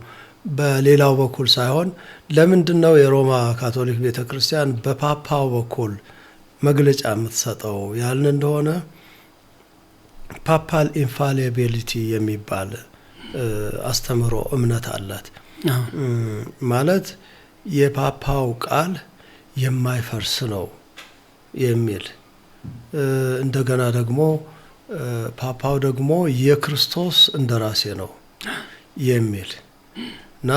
በሌላው በኩል ሳይሆን ለምንድነው የሮማ ካቶሊክ ቤተክርስቲያን በፓፓው በኩል መግለጫ የምትሰጠው ያልን እንደሆነ ፓፓል ኢንፋሊቢሊቲ የሚባል አስተምህሮ እምነት አላት። ማለት የፓፓው ቃል የማይፈርስ ነው የሚል እንደገና ደግሞ ፓፓው ደግሞ የክርስቶስ እንደራሴ ነው የሚል እና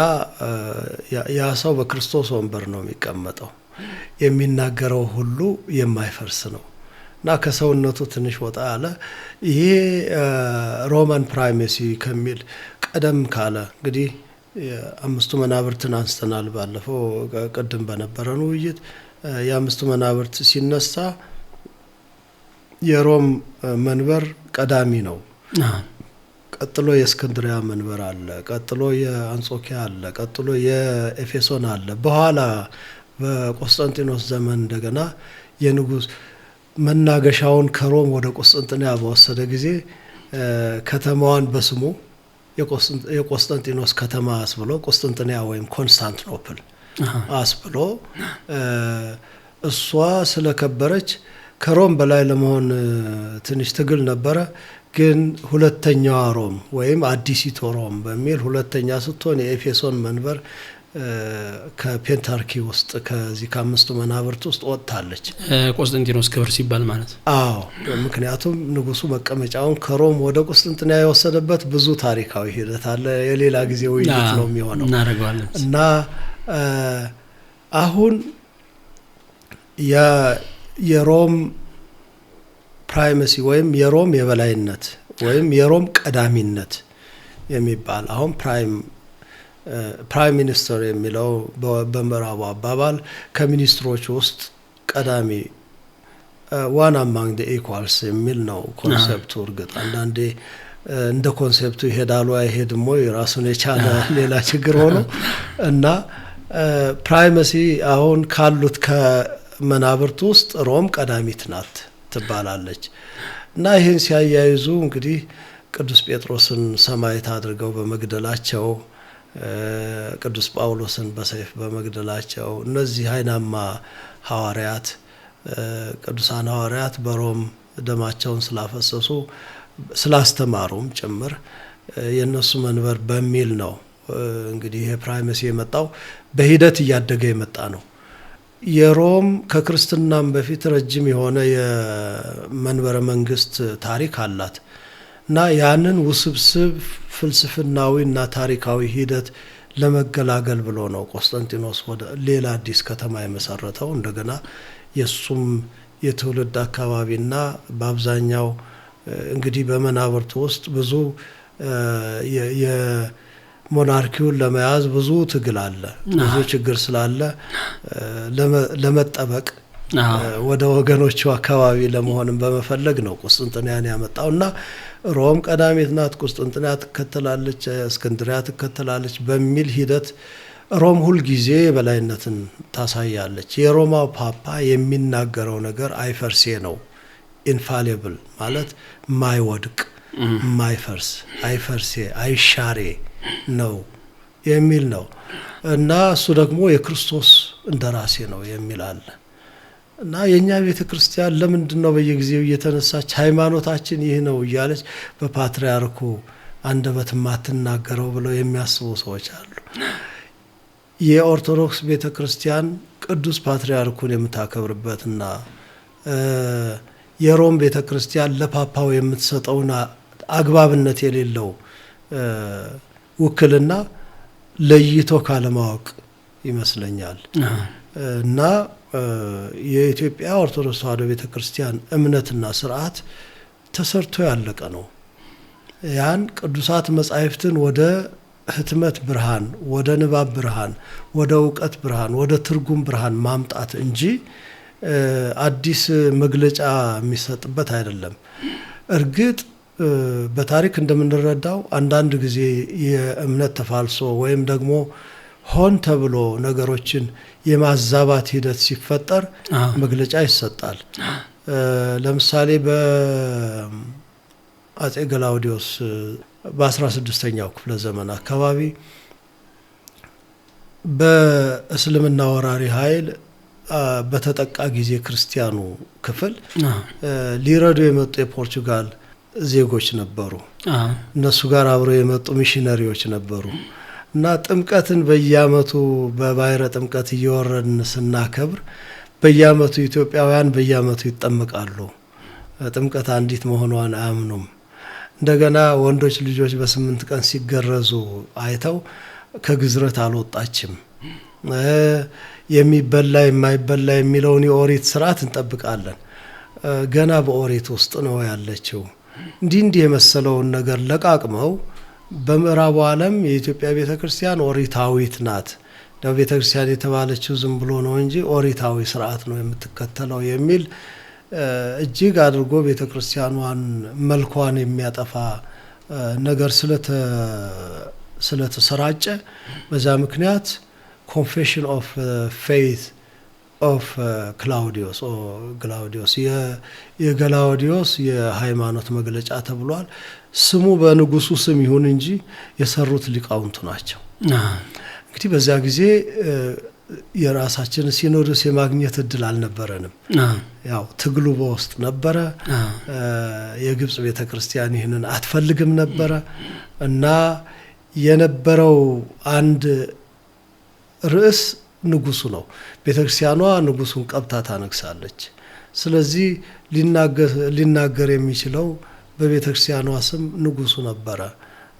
ያ ሰው በክርስቶስ ወንበር ነው የሚቀመጠው፣ የሚናገረው ሁሉ የማይፈርስ ነው እና ከሰውነቱ ትንሽ ወጣ ያለ ይሄ ሮማን ፕራይሜሲ ከሚል ቀደም ካለ እንግዲህ የአምስቱ መናብርትን አንስተናል ባለፈው ቅድም በነበረን ውይይት። የአምስቱ መናብርት ሲነሳ የሮም መንበር ቀዳሚ ነው። ቀጥሎ የእስክንድሪያ መንበር አለ፣ ቀጥሎ የአንጾኪያ አለ፣ ቀጥሎ የኤፌሶን አለ። በኋላ በቆስጠንጢኖስ ዘመን እንደገና የንጉስ መናገሻውን ከሮም ወደ ቆስጠንጢንያ በወሰደ ጊዜ ከተማዋን በስሙ የቆስጠንጢኖስ ከተማ አስብሎ ቆስጠንጢንያ ወይም ኮንስታንቲኖፕል አስብሎ እሷ ስለከበረች ከሮም በላይ ለመሆን ትንሽ ትግል ነበረ። ግን ሁለተኛዋ ሮም ወይም አዲሲቱ ሮም በሚል ሁለተኛ ስትሆን የኤፌሶን መንበር ከፔንታርኪ ውስጥ ከዚህ ከአምስቱ መናብርት ውስጥ ወጥታለች። ቆስጠንጢኖስ ክብር ሲባል ማለት። አዎ፣ ምክንያቱም ንጉሱ መቀመጫውን ከሮም ወደ ቁስጥንጥንያ የወሰደበት ብዙ ታሪካዊ ሂደት አለ። የሌላ ጊዜ ውይይት ነው የሚሆነው እናደርገዋለን። እና አሁን የሮም ፕራይመሲ ወይም የሮም የበላይነት ወይም የሮም ቀዳሚነት የሚባል አሁን ፕራይም ሚኒስተር የሚለው በምዕራቡ አባባል ከሚኒስትሮች ውስጥ ቀዳሚ ዋን አማንግ ዘ ኢኳልስ የሚል ነው ኮንሴፕቱ። እርግጥ አንዳንዴ እንደ ኮንሴፕቱ ይሄዳሉ አይሄድም ወይ ራሱን የቻለ ሌላ ችግር ሆኖ እና ፕራይመሲ አሁን ካሉት ከመናብርት ውስጥ ሮም ቀዳሚት ናት ትባላለች። እና ይህን ሲያያይዙ እንግዲህ ቅዱስ ጴጥሮስን ሰማዕት አድርገው በመግደላቸው ቅዱስ ጳውሎስን በሰይፍ በመግደላቸው እነዚህ አይናማ ሐዋርያት ቅዱሳን ሐዋርያት በሮም ደማቸውን ስላፈሰሱ ስላስተማሩም ጭምር የነሱ መንበር በሚል ነው እንግዲህ ይሄ ፕራይመሲ የመጣው። በሂደት እያደገ የመጣ ነው። የሮም ከክርስትናም በፊት ረጅም የሆነ የመንበረ መንግስት ታሪክ አላት እና ያንን ውስብስብ ፍልስፍናዊና ታሪካዊ ሂደት ለመገላገል ብሎ ነው ቆስጠንጢኖስ ወደ ሌላ አዲስ ከተማ የመሰረተው። እንደገና የሱም የትውልድ አካባቢና በአብዛኛው እንግዲህ በመናብርቱ ውስጥ ብዙ ሞናርኪውን ለመያዝ ብዙ ትግል አለ። ብዙ ችግር ስላለ ለመጠበቅ ወደ ወገኖቹ አካባቢ ለመሆንም በመፈለግ ነው ቁስጥንጥንያን ያመጣውና ሮም ቀዳሚት ናት፣ ቁስጥንጥንያ ትከተላለች፣ እስክንድሪያ ትከተላለች በሚል ሂደት ሮም ሁል ጊዜ የበላይነትን ታሳያለች። የሮማው ፓፓ የሚናገረው ነገር አይፈርሴ ነው። ኢንፋሊብል ማለት ማይወድቅ ማይፈርስ አይፈርሴ አይሻሬ ነው የሚል ነው እና እሱ ደግሞ የክርስቶስ እንደራሴ ነው የሚል አለ እና የኛ ቤተ ክርስቲያን ለምንድን ነው በየጊዜው እየተነሳች ሃይማኖታችን ይህ ነው እያለች በፓትርያርኩ አንደበት ማትናገረው ብለው የሚያስቡ ሰዎች አሉ። የኦርቶዶክስ ቤተ ክርስቲያን ቅዱስ ፓትርያርኩን የምታከብርበትና የሮም ቤተ ክርስቲያን ለፓፓው የምትሰጠውና አግባብነት የሌለው ውክልና ለይቶ ካለማወቅ ይመስለኛል እና የኢትዮጵያ ኦርቶዶክስ ተዋሕዶ ቤተክርስቲያን እምነትና ስርዓት ተሰርቶ ያለቀ ነው። ያን ቅዱሳት መጻሕፍትን ወደ ህትመት ብርሃን፣ ወደ ንባብ ብርሃን፣ ወደ እውቀት ብርሃን፣ ወደ ትርጉም ብርሃን ማምጣት እንጂ አዲስ መግለጫ የሚሰጥበት አይደለም። እርግጥ በታሪክ እንደምንረዳው አንዳንድ ጊዜ የእምነት ተፋልሶ ወይም ደግሞ ሆን ተብሎ ነገሮችን የማዛባት ሂደት ሲፈጠር መግለጫ ይሰጣል። ለምሳሌ በአጼ ገላውዲዮስ በ16ኛው ክፍለ ዘመን አካባቢ በእስልምና ወራሪ ኃይል በተጠቃ ጊዜ ክርስቲያኑ ክፍል ሊረዱ የመጡ የፖርቹጋል ዜጎች ነበሩ። እነሱ ጋር አብረው የመጡ ሚሽነሪዎች ነበሩ እና ጥምቀትን በየአመቱ በባይረ ጥምቀት እየወረድን ስናከብር በየአመቱ ኢትዮጵያውያን በየአመቱ ይጠመቃሉ። ጥምቀት አንዲት መሆኗን አያምኑም። እንደገና ወንዶች ልጆች በ8 ቀን ሲገረዙ አይተው ከግዝረት አልወጣችም። የሚበላ የማይበላ የሚለውን የኦሪት ስርዓት እንጠብቃለን። ገና በኦሪት ውስጥ ነው ያለችው። እንዲህ የመሰለውን ነገር ለቃቅመው በምዕራቡ ዓለም የኢትዮጵያ ቤተክርስቲያን ኦሪታዊት ናት። ነው ቤተክርስቲያን የተባለችው ዝም ብሎ ነው እንጂ ኦሪታዊ ስርዓት ነው የምትከተለው የሚል እጅግ አድርጎ ቤተክርስቲያኗን መልኳን የሚያጠፋ ነገር ስለተሰራጨ በዛ ምክንያት ኮንፌሽን ኦፍ ፌይት ኦፍ ግላውዲዮስ የገላውዲዮስ የሃይማኖት መግለጫ ተብሏል። ስሙ በንጉሱ ስም ይሁን እንጂ የሰሩት ሊቃውንቱ ናቸው። እንግዲህ በዛ ጊዜ የራሳችን ሲኖዶስ የማግኘት እድል አልነበረንም። ያው ትግሉ በውስጥ ነበረ። የግብጽ ቤተክርስቲያን ይህንን አትፈልግም ነበረ እና የነበረው አንድ ርዕስ ንጉሱ ነው። ቤተክርስቲያኗ ንጉሱን ቀብታ ታነግሳለች። ስለዚህ ሊናገር የሚችለው በቤተክርስቲያኗ ስም ንጉሱ ነበረ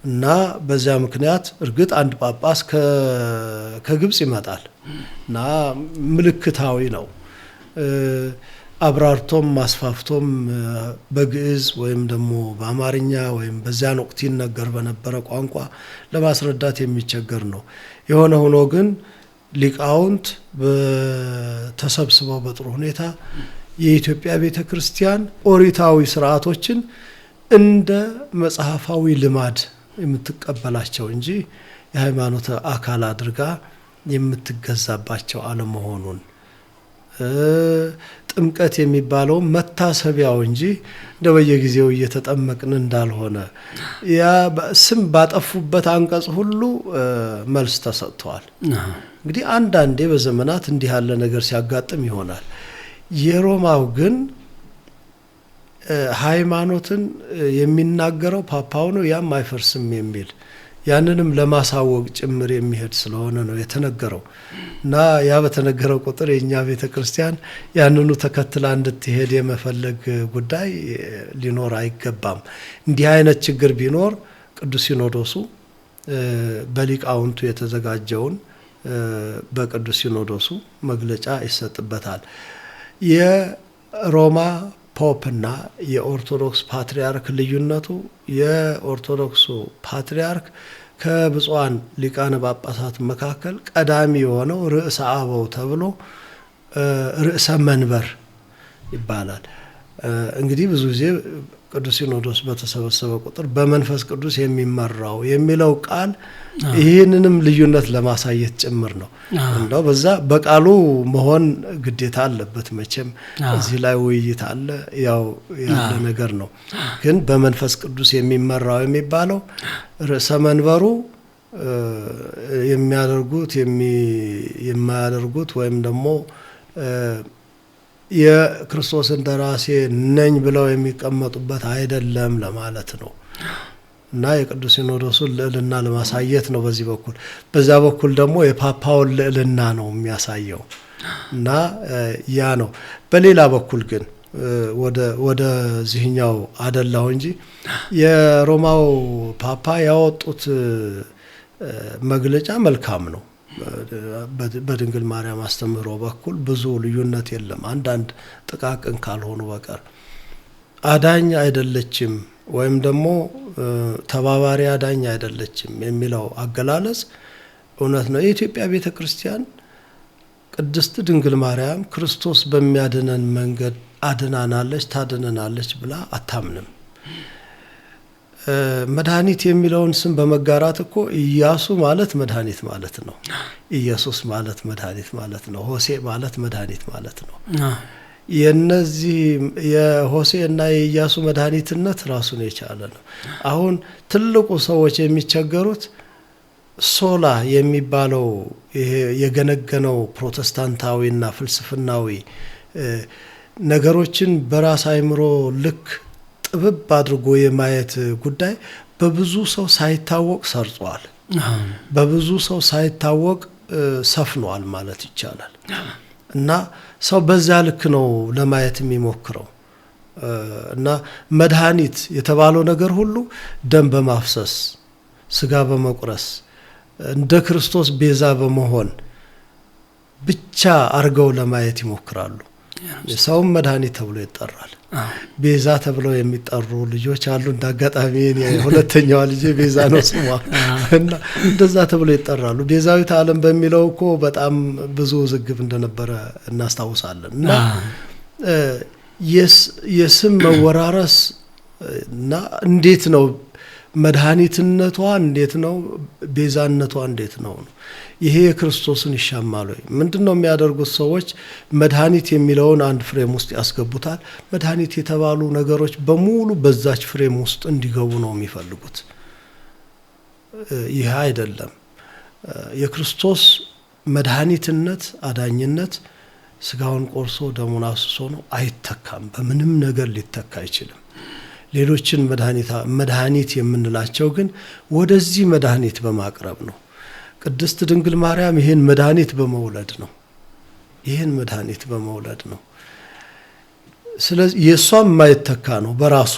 እና በዚያ ምክንያት እርግጥ አንድ ጳጳስ ከግብጽ ይመጣል እና ምልክታዊ ነው። አብራርቶም ማስፋፍቶም በግዕዝ ወይም ደግሞ በአማርኛ ወይም በዚያን ወቅት ይነገር በነበረ ቋንቋ ለማስረዳት የሚቸገር ነው። የሆነ ሆኖ ግን ሊቃውንት ተሰብስበው በጥሩ ሁኔታ የኢትዮጵያ ቤተክርስቲያን ኦሪታዊ ስርዓቶችን እንደ መጽሐፋዊ ልማድ የምትቀበላቸው እንጂ የሃይማኖት አካል አድርጋ የምትገዛባቸው አለመሆኑን፣ ጥምቀት የሚባለው መታሰቢያው እንጂ እንደ በየጊዜው እየተጠመቅን እንዳልሆነ ያ ስም ባጠፉበት አንቀጽ ሁሉ መልስ ተሰጥቷል። እንግዲህ አንዳንዴ በዘመናት እንዲህ ያለ ነገር ሲያጋጥም ይሆናል። የሮማው ግን ሃይማኖትን የሚናገረው ፓፓው ነው፣ ያም አይፈርስም የሚል ያንንም ለማሳወቅ ጭምር የሚሄድ ስለሆነ ነው የተነገረው እና ያ በተነገረው ቁጥር የኛ ቤተክርስቲያን ያንኑ ተከትላ እንድትሄድ የመፈለግ ጉዳይ ሊኖር አይገባም። እንዲህ አይነት ችግር ቢኖር ቅዱስ ሲኖዶሱ በሊቃውንቱ የተዘጋጀውን በቅዱስ ሲኖዶሱ መግለጫ ይሰጥበታል። የሮማ ፖፕና የኦርቶዶክስ ፓትሪያርክ ልዩነቱ የኦርቶዶክሱ ፓትሪያርክ ከብፁዓን ሊቃነ ጳጳሳት መካከል ቀዳሚ የሆነው ርዕሰ አበው ተብሎ ርዕሰ መንበር ይባላል። እንግዲህ ብዙ ጊዜ ቅዱስ ሲኖዶስ በተሰበሰበ ቁጥር በመንፈስ ቅዱስ የሚመራው የሚለው ቃል ይህንንም ልዩነት ለማሳየት ጭምር ነው። እንደው በዛ በቃሉ መሆን ግዴታ አለበት። መቼም እዚህ ላይ ውይይት አለ፣ ያው ያለ ነገር ነው። ግን በመንፈስ ቅዱስ የሚመራው የሚባለው ርዕሰ መንበሩ የማያደርጉት ወይም ደግሞ የክርስቶስ እንደራሴ ነኝ ብለው የሚቀመጡበት አይደለም ለማለት ነው እና የቅዱስ ሲኖዶሱን ልዕልና ለማሳየት ነው በዚህ በኩል። በዛ በኩል ደግሞ የፓፓውን ልዕልና ነው የሚያሳየው እና ያ ነው። በሌላ በኩል ግን ወደ ዚህኛው አደላው እንጂ የሮማው ፓፓ ያወጡት መግለጫ መልካም ነው። በድንግል ማርያም አስተምህሮ በኩል ብዙ ልዩነት የለም፣ አንዳንድ ጥቃቅን ካልሆኑ በቀር። አዳኝ አይደለችም ወይም ደግሞ ተባባሪ አዳኝ አይደለችም የሚለው አገላለጽ እውነት ነው። የኢትዮጵያ ቤተክርስቲያን ቅድስት ድንግል ማርያም ክርስቶስ በሚያድነን መንገድ አድናናለች፣ ታድነናለች ብላ አታምንም። መድኃኒት የሚለውን ስም በመጋራት እኮ ኢያሱ ማለት መድኃኒት ማለት ነው። ኢየሱስ ማለት መድኃኒት ማለት ነው። ሆሴ ማለት መድኃኒት ማለት ነው። የነዚህ የሆሴ እና የኢያሱ መድኃኒትነት ራሱን የቻለ ነው። አሁን ትልቁ ሰዎች የሚቸገሩት ሶላ የሚባለው ይሄ የገነገነው ፕሮቴስታንታዊና ፍልስፍናዊ ነገሮችን በራስ አይምሮ ልክ ጥብብ አድርጎ የማየት ጉዳይ በብዙ ሰው ሳይታወቅ ሰርጿል። በብዙ ሰው ሳይታወቅ ሰፍኗል ማለት ይቻላል። እና ሰው በዛ ልክ ነው ለማየት የሚሞክረው እና መድኃኒት የተባለው ነገር ሁሉ ደም በማፍሰስ ስጋ በመቁረስ እንደ ክርስቶስ ቤዛ በመሆን ብቻ አርገው ለማየት ይሞክራሉ። ሰውም መድኃኒት ተብሎ ይጠራል። ቤዛ ተብለው የሚጠሩ ልጆች አሉ። እንዳጋጣሚ የሁለተኛዋ ልጅ ቤዛ ነው ስሟ እና እንደዛ ተብለው ይጠራሉ። ቤዛዊት ዓለም በሚለው እኮ በጣም ብዙ ውዝግብ እንደነበረ እናስታውሳለን። እና የስም መወራረስ እና እንዴት ነው መድኃኒትነቷ እንዴት ነው ቤዛነቷ እንዴት ነው? ይሄ የክርስቶስን ይሻማል ወይ? ምንድነው የሚያደርጉት ሰዎች? መድኃኒት የሚለውን አንድ ፍሬም ውስጥ ያስገቡታል። መድኃኒት የተባሉ ነገሮች በሙሉ በዛች ፍሬም ውስጥ እንዲገቡ ነው የሚፈልጉት። ይሄ አይደለም። የክርስቶስ መድኃኒትነት አዳኝነት ስጋውን ቆርሶ ደሙን አፍስሶ ነው፣ አይተካም። በምንም ነገር ሊተካ አይችልም። ሌሎችን መድኃኒት የምንላቸው ግን ወደዚህ መድኃኒት በማቅረብ ነው። ቅድስት ድንግል ማርያም ይህን መድኃኒት በመውለድ ነው። ስለዚህ የእሷም የማይተካ ነው በራሱ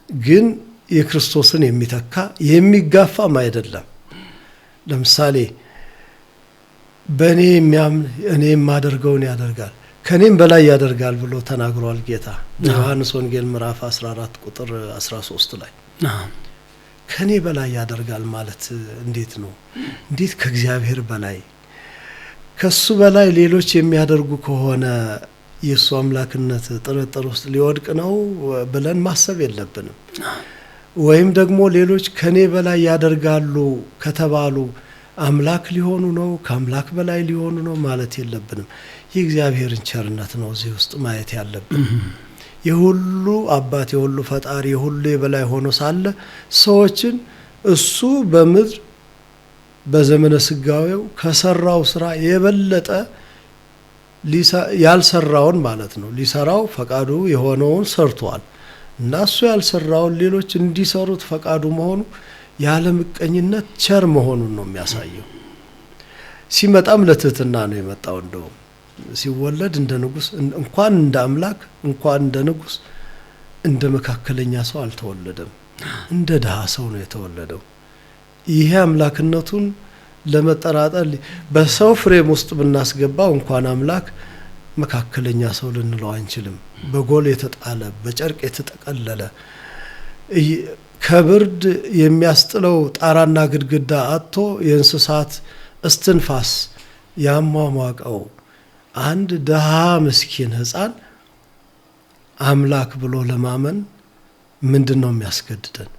ግን የክርስቶስን የሚተካ የሚጋፋም አይደለም። ለምሳሌ በእኔ የሚያምን እኔ የማደርገውን ያደርጋል ከኔም በላይ ያደርጋል ብሎ ተናግሯል ጌታ በዮሐንስ ወንጌል ምዕራፍ 14 ቁጥር 13 ላይ። ከኔ በላይ ያደርጋል ማለት እንዴት ነው? እንዴት ከእግዚአብሔር በላይ ከሱ በላይ ሌሎች የሚያደርጉ ከሆነ የሱ አምላክነት ጥርጥር ውስጥ ሊወድቅ ነው ብለን ማሰብ የለብንም። ወይም ደግሞ ሌሎች ከኔ በላይ ያደርጋሉ ከተባሉ አምላክ ሊሆኑ ነው ከአምላክ በላይ ሊሆኑ ነው ማለት የለብንም። የእግዚአብሔርን ቸርነት ነው እዚህ ውስጥ ማየት ያለብን። የሁሉ አባት የሁሉ ፈጣሪ የሁሉ የበላይ ሆኖ ሳለ ሰዎችን እሱ በምድር በዘመነ ስጋዌው ከሰራው ስራ የበለጠ ያልሰራውን ማለት ነው ሊሰራው ፈቃዱ የሆነውን ሰርቷል እና እሱ ያልሰራውን ሌሎች እንዲሰሩት ፈቃዱ መሆኑ ያለ ምቀኝነት ቸር መሆኑን ነው የሚያሳየው። ሲመጣም ለትህትና ነው የመጣው። እንደውም ሲወለድ እንደ ንጉስ እንኳን እንደ አምላክ እንኳን እንደ ንጉስ እንደ መካከለኛ ሰው አልተወለደም፣ እንደ ድሃ ሰው ነው የተወለደው። ይሄ አምላክነቱን ለመጠራጠር በሰው ፍሬም ውስጥ ብናስገባው እንኳን አምላክ መካከለኛ ሰው ልንለው አንችልም። በጎል የተጣለ በጨርቅ የተጠቀለለ ከብርድ የሚያስጥለው ጣራና ግድግዳ አጥቶ የእንስሳት እስትንፋስ ያሟሟቀው አንድ ድሃ ምስኪን ሕፃን አምላክ ብሎ ለማመን ምንድነው የሚያስገድደን?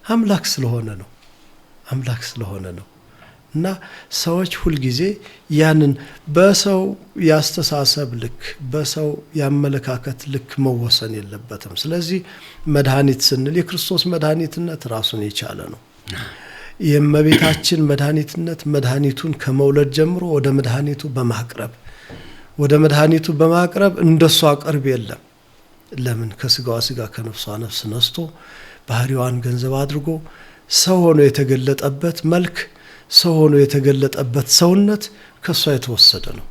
አምላክ ስለሆነ ነው። እና ሰዎች ሁልጊዜ ያንን በሰው ያስተሳሰብ ልክ በሰው ያመለካከት ልክ መወሰን የለበትም። ስለዚህ መድኃኒት ስንል የክርስቶስ መድኃኒትነት ራሱን የቻለ ነው። የእመቤታችን መድኃኒትነት መድኃኒቱን ከመውለድ ጀምሮ ወደ መድኃኒቱ በማቅረብ እንደሷ ቅርብ የለም። ለምን? ከስጋዋ ስጋ ከነፍሷ ነፍስ ነስቶ ባህሪዋን ገንዘብ አድርጎ ሰው ሆኖ የተገለጠበት መልክ ሰው ሆኖ የተገለጠበት ሰውነት ከሷ የተወሰደ ነው።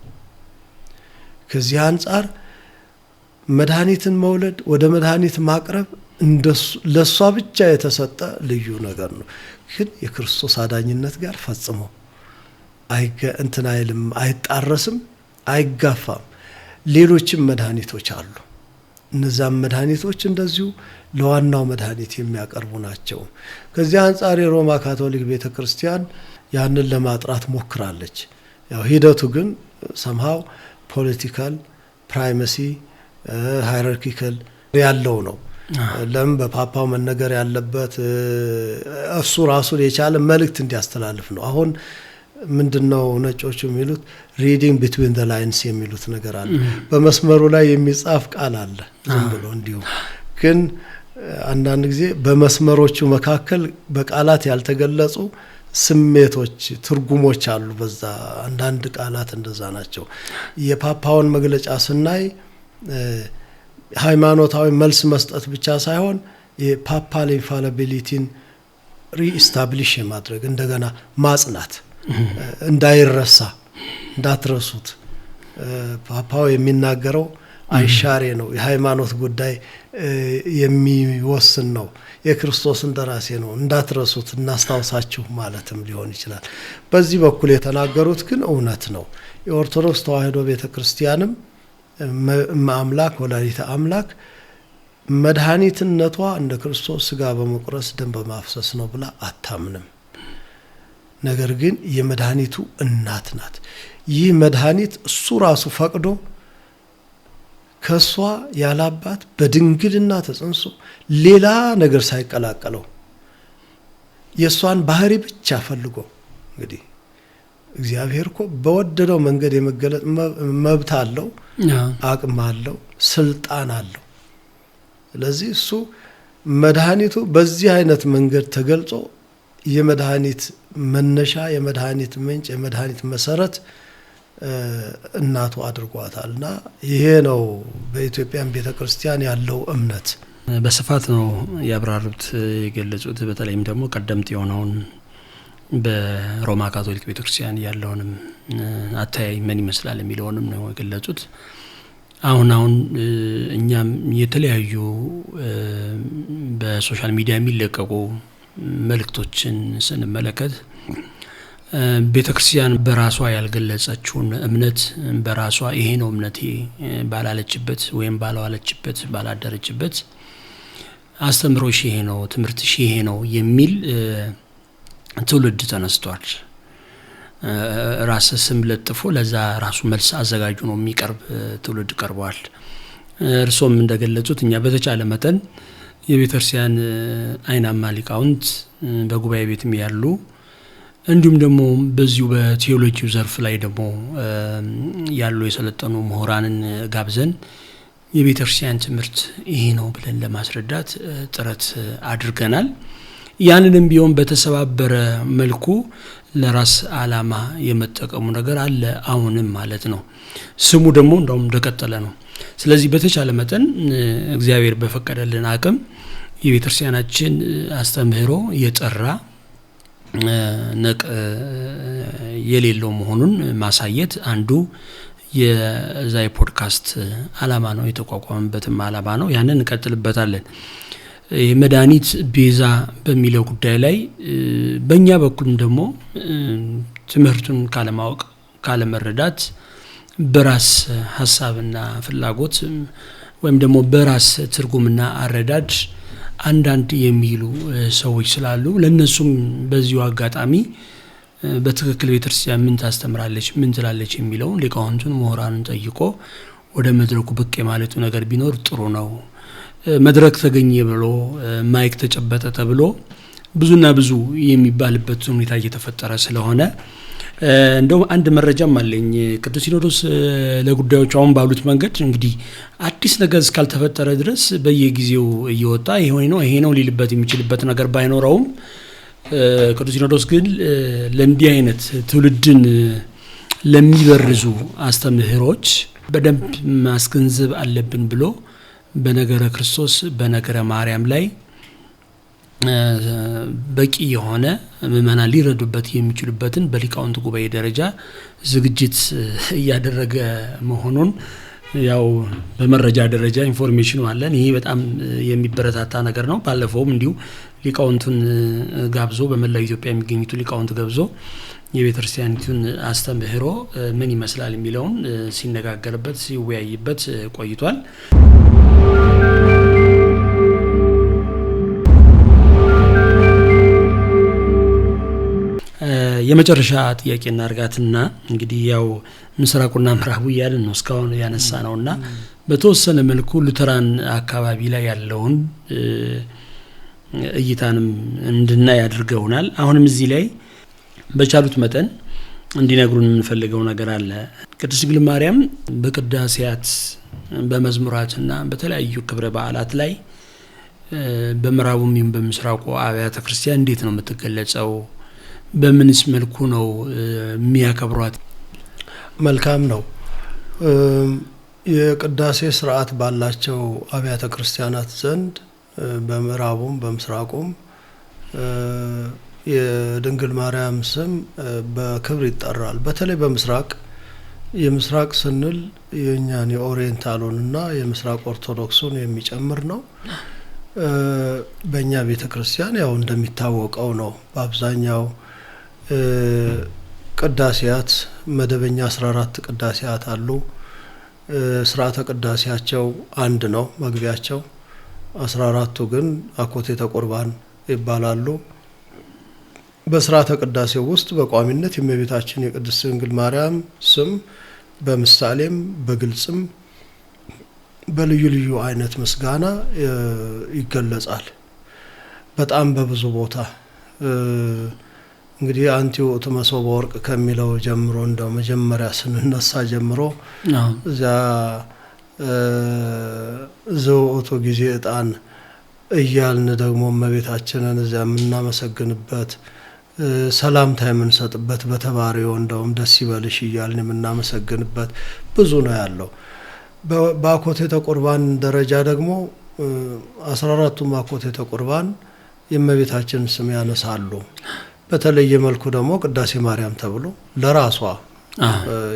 ከዚህ አንጻር መድኃኒትን መውለድ ወደ መድኃኒት ማቅረብ ለሷ ብቻ የተሰጠ ልዩ ነገር ነው። ግን የክርስቶስ አዳኝነት ጋር ፈጽሞ አይጣረስም፣ አይጋፋም። ሌሎችም መድኃኒቶች አሉ። እነዛም መድኃኒቶች እንደዚሁ ለዋናው መድኃኒት የሚያቀርቡ ናቸው። ከዚህ አንጻር የሮማ ካቶሊክ ቤተክርስቲያን ያንን ለማጥራት ሞክራለች። ያው ሂደቱ ግን somehow ፖለቲካል ፕራይመሲ ሃይራርኪካል ያለው ነው። ለምን በፓፓው መነገር ያለበት እሱ ራሱን የቻለ መልእክት እንዲያስተላልፍ ነው። አሁን ምንድነው ነጮቹ የሚሉት ሪዲንግ ቢትዊን ዘ ላይንስ የሚሉት ነገር አለ። በመስመሩ ላይ የሚጻፍ ቃል አለ ዝም ብሎ እንዲሁ። ግን አንዳንድ ጊዜ በመስመሮቹ መካከል በቃላት ያልተገለጹ ስሜቶች ትርጉሞች አሉ። በዛ አንዳንድ ቃላት እንደዛ ናቸው። የፓፓውን መግለጫ ስናይ ሃይማኖታዊ መልስ መስጠት ብቻ ሳይሆን የፓፓል ኢንፋሊቢሊቲን ሪኢስታብሊሽ ማድረግ እንደገና ማጽናት እንዳይረሳ እንዳትረሱት ፓፓው የሚናገረው አይሻሬ ነው። የሃይማኖት ጉዳይ የሚወስን ነው። የክርስቶስን ደራሴ ነው እንዳትረሱት እናስታውሳችሁ ማለትም ሊሆን ይችላል። በዚህ በኩል የተናገሩት ግን እውነት ነው። የኦርቶዶክስ ተዋሕዶ ቤተክርስቲያንም አምላክ ወላዲተ አምላክ መድኃኒትነቷ እንደ ክርስቶስ ስጋ በመቁረስ ደም በማፍሰስ ነው ብላ አታምንም። ነገር ግን የመድኃኒቱ እናት ናት። ይህ መድኃኒት እሱ ራሱ ፈቅዶ ከሷ ያላባት በድንግልና ተጸንሶ ሌላ ነገር ሳይቀላቀለው የሷን ባህሪ ብቻ ፈልጎ እንግዲህ እግዚአብሔር እኮ በወደደው መንገድ የመገለጥ መብት አለው፣ አቅም አለው፣ ስልጣን አለው። ስለዚህ እሱ መድኃኒቱ በዚህ አይነት መንገድ ተገልጾ የመድኃኒት መነሻ፣ የመድኃኒት ምንጭ፣ የመድኃኒት መሰረት እናቱ አድርጓታልና ይሄ ነው በኢትዮጵያን ቤተክርስቲያን ያለው እምነት። በስፋት ነው ያብራሩት የገለጹት። በተለይም ደግሞ ቀደምት የሆነውን በሮማ ካቶሊክ ቤተክርስቲያን ያለውንም አተያይ ምን ይመስላል የሚለውንም ነው የገለጹት። አሁን እኛም የተለያዩ በሶሻል ሚዲያ የሚለቀቁ መልእክቶችን ስንመለከት ቤተክርስቲያን በራሷ ያልገለጸችውን እምነት በራሷ ይሄ ነው እምነቴ ባላለችበት ወይም ባላዋለችበት ባላደረችበት አስተምሮሽ ይሄ ነው፣ ትምህርትሽ ይሄ ነው የሚል ትውልድ ተነስቷል። ራስ ስም ለጥፎ ለዛ ራሱ መልስ አዘጋጁ ነው የሚቀርብ ትውልድ ቀርቧል። እርሶም እንደገለጹት እኛ በተቻለ መጠን የቤተክርስቲያን አይናማ ሊቃውንት በጉባኤ ቤትም ያሉ እንዲሁም ደግሞ በዚሁ በቴዎሎጂው ዘርፍ ላይ ደግሞ ያሉ የሰለጠኑ ምሁራንን ጋብዘን የቤተክርስቲያን ትምህርት ይሄ ነው ብለን ለማስረዳት ጥረት አድርገናል። ያንንም ቢሆን በተሰባበረ መልኩ ለራስ ዓላማ የመጠቀሙ ነገር አለ አሁንም ማለት ነው። ስሙ ደግሞ እንደውም እንደቀጠለ ነው። ስለዚህ በተቻለ መጠን እግዚአብሔር በፈቀደልን አቅም የቤተክርስቲያናችን አስተምህሮ የጠራ ነቅ የሌለው መሆኑን ማሳየት አንዱ የዛይ ፖድካስት ዓላማ ነው፣ የተቋቋመበትም ዓላማ ነው። ያንን እንቀጥልበታለን። የመድኃኒት ቤዛ በሚለው ጉዳይ ላይ በእኛ በኩልም ደግሞ ትምህርቱን ካለማወቅ ካለመረዳት በራስ ሀሳብና ፍላጎት ወይም ደግሞ በራስ ትርጉምና አረዳድ አንዳንድ የሚሉ ሰዎች ስላሉ ለነሱም በዚሁ አጋጣሚ በትክክል ቤተክርስቲያን ምን ታስተምራለች ምን ትላለች የሚለው ሊቃውንቱን ምሁራንን ጠይቆ ወደ መድረኩ ብቅ የማለቱ ነገር ቢኖር ጥሩ ነው። መድረክ ተገኘ ብሎ ማይክ ተጨበጠ ተብሎ ብዙና ብዙ የሚባልበት ሁኔታ እየተፈጠረ ስለሆነ እንደው አንድ መረጃም አለኝ። ቅዱስ ሲኖዶስ ለጉዳዮች አሁን ባሉት መንገድ እንግዲህ አዲስ ነገር እስካልተፈጠረ ድረስ በየጊዜው እየወጣ ይሄ ነው ሊልበት የሚችልበት ነገር ባይኖረውም ቅዱስ ሲኖዶስ ግን ለእንዲህ አይነት ትውልድን ለሚበርዙ አስተምህሮች በደንብ ማስገንዘብ አለብን ብሎ በነገረ ክርስቶስ በነገረ ማርያም ላይ በቂ የሆነ ምእመናን ሊረዱበት የሚችሉበትን በሊቃውንት ጉባኤ ደረጃ ዝግጅት እያደረገ መሆኑን ያው በመረጃ ደረጃ ኢንፎርሜሽኑ አለን። ይሄ በጣም የሚበረታታ ነገር ነው። ባለፈውም እንዲሁ ሊቃውንቱን ጋብዞ በመላው ኢትዮጵያ የሚገኙት ሊቃውንት ጋብዞ የቤተክርስቲያኒቱን አስተምህሮ ምን ይመስላል የሚለውን ሲነጋገርበት ሲወያይበት ቆይቷል። የመጨረሻ ጥያቄ እናርጋትና እንግዲህ ያው ምስራቁና ምዕራቡ ያለን ነው እስካሁን ያነሳ ነውና በተወሰነ መልኩ ሉተራን አካባቢ ላይ ያለውን እይታንም እንድናይ ያድርገውናል። አሁንም እዚህ ላይ በቻሉት መጠን እንዲነግሩን የምንፈልገው ነገር አለ። ቅድስት ድንግል ማርያም በቅዳሴያት በመዝሙራትና በተለያዩ ክብረ በዓላት ላይ በምዕራቡም ይሁን በምስራቁ አብያተ ክርስቲያን እንዴት ነው የምትገለጸው? በምንስ መልኩ ነው የሚያከብሯት? መልካም ነው። የቅዳሴ ስርዓት ባላቸው አብያተ ክርስቲያናት ዘንድ በምዕራቡም በምስራቁም የድንግል ማርያም ስም በክብር ይጠራል። በተለይ በምስራቅ የምስራቅ ስንል የኛን የኦሪየንታሉንና የምስራቅ ኦርቶዶክሱን የሚጨምር ነው። በእኛ ቤተክርስቲያን ያው እንደሚታወቀው ነው። በአብዛኛው ቅዳሴያት መደበኛ 14 ቅዳሴያት አሉ። ስርዓተ ቅዳሴያቸው አንድ ነው መግቢያቸው። 14ቱ ግን አኮቴተ ቁርባን ይባላሉ። በስርዓተ ቅዳሴው ውስጥ በቋሚነት የእመቤታችን የቅድስት ድንግል ማርያም ስም በምሳሌም በግልጽም በልዩ ልዩ አይነት ምስጋና ይገለጻል። በጣም በብዙ ቦታ እንግዲህ አንቲው ተመሶበ ወርቅ ከሚለው ጀምሮ እንደው መጀመሪያ ስንነሳ ጀምሮ እዛ ዘውቶ ጊዜ ዕጣን እያልን ደግሞ እመቤታችንን እዛ የምናመሰግንበት ሰላምታ የምንሰጥበት በተባሪው እንደውም ደስ ይበልሽ እያልን የምናመሰግንበት ብዙ ነው ያለው። በአኮቴተ ቁርባን ደረጃ ደግሞ 14ቱም አኮቴተ ቁርባን የእመቤታችን ስም ያነሳሉ። በተለየ መልኩ ደግሞ ቅዳሴ ማርያም ተብሎ ለራሷ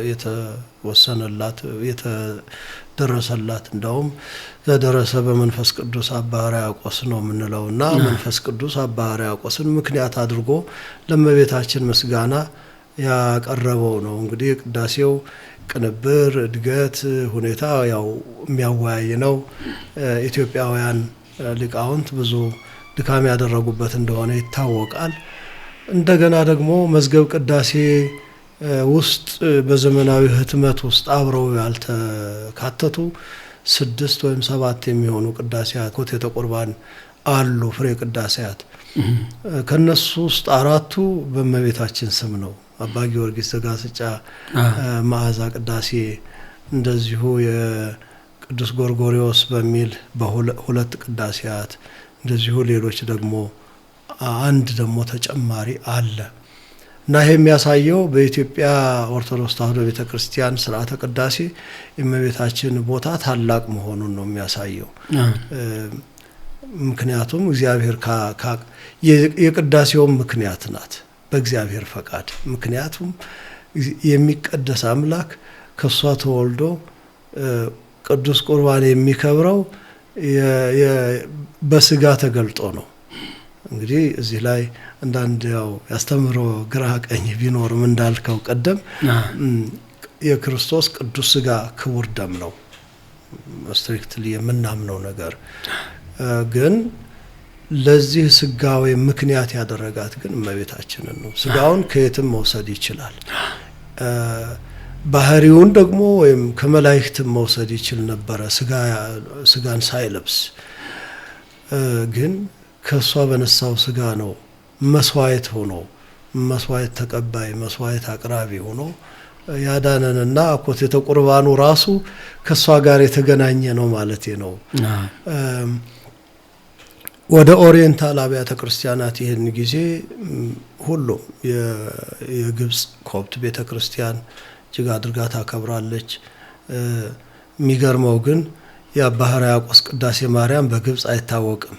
የተወሰነላት የተደረሰላት እንደውም ዘደረሰ በመንፈስ ቅዱስ አባ ሕርያቆስ ነው የምንለውና መንፈስ ቅዱስ አባ ሕርያቆስን ምክንያት አድርጎ ለእመቤታችን ምስጋና ያቀረበው ነው። እንግዲህ ቅዳሴው ቅንብር፣ እድገት፣ ሁኔታ ያው የሚያወያይ ነው። ኢትዮጵያውያን ሊቃውንት ብዙ ድካም ያደረጉበት እንደሆነ ይታወቃል። እንደገና ደግሞ መዝገብ ቅዳሴ ውስጥ በዘመናዊ ህትመት ውስጥ አብረው ያልተካተቱ 6 ወይም 7 የሚሆኑ ቅዳሴያት አኮቴተ ቁርባን አሉ፣ ፍሬ ቅዳሴያት። ከነሱ ውስጥ 4ቱ በእመቤታችን ስም ነው። አባ ጊዮርጊስ ዘጋስጫ መዓዛ ቅዳሴ፣ እንደዚሁ የቅዱስ ጎርጎሪዎስ በሚል በ2 ቅዳሴያት፣ እንደዚሁ ሌሎች ደግሞ አንድ ደግሞ ተጨማሪ አለ እና ይሄ የሚያሳየው በኢትዮጵያ ኦርቶዶክስ ተዋሕዶ ቤተክርስቲያን ስርዓተ ቅዳሴ የእመቤታችን ቦታ ታላቅ መሆኑን ነው የሚያሳየው። ምክንያቱም እግዚአብሔር የቅዳሴው ምክንያት ናት በእግዚአብሔር ፈቃድ። ምክንያቱም የሚቀደስ አምላክ ከሷ ተወልዶ ቅዱስ ቁርባን የሚከብረው በስጋ ተገልጦ ነው። እንግዲህ እዚህ ላይ አንዳንድ ያው ያስተምሮ ግራ ቀኝ ቢኖርም እንዳልከው ቀደም የክርስቶስ ቅዱስ ስጋ ክቡር ደም ነው ስትሪክትሊ የምናምነው ነገር። ግን ለዚህ ስጋዊ ምክንያት ያደረጋት ግን እመቤታችንን ነው። ስጋውን ከየትም መውሰድ ይችላል፣ ባህሪውን ደግሞ ወይም ከመላእክትም መውሰድ ይችል ነበረ ስጋን ሳይለብስ። ግን ከሷ በነሳው ስጋ ነው መስዋዕት ሆኖ መስዋዕት ተቀባይ መስዋዕት አቅራቢ ሆኖ ያዳነንና አኮቴተ ቁርባኑ ራሱ ከሷ ጋር የተገናኘ ነው ማለት ነው። ወደ ኦሪየንታል አብያተ ክርስቲያናት ይህን ጊዜ ሁሉም የግብጽ ኮፕት ቤተክርስቲያን እጅግ አድርጋ ታከብራለች። የሚገርመው ግን የአባ ሕርያቆስ ቅዳሴ ማርያም በግብጽ አይታወቅም።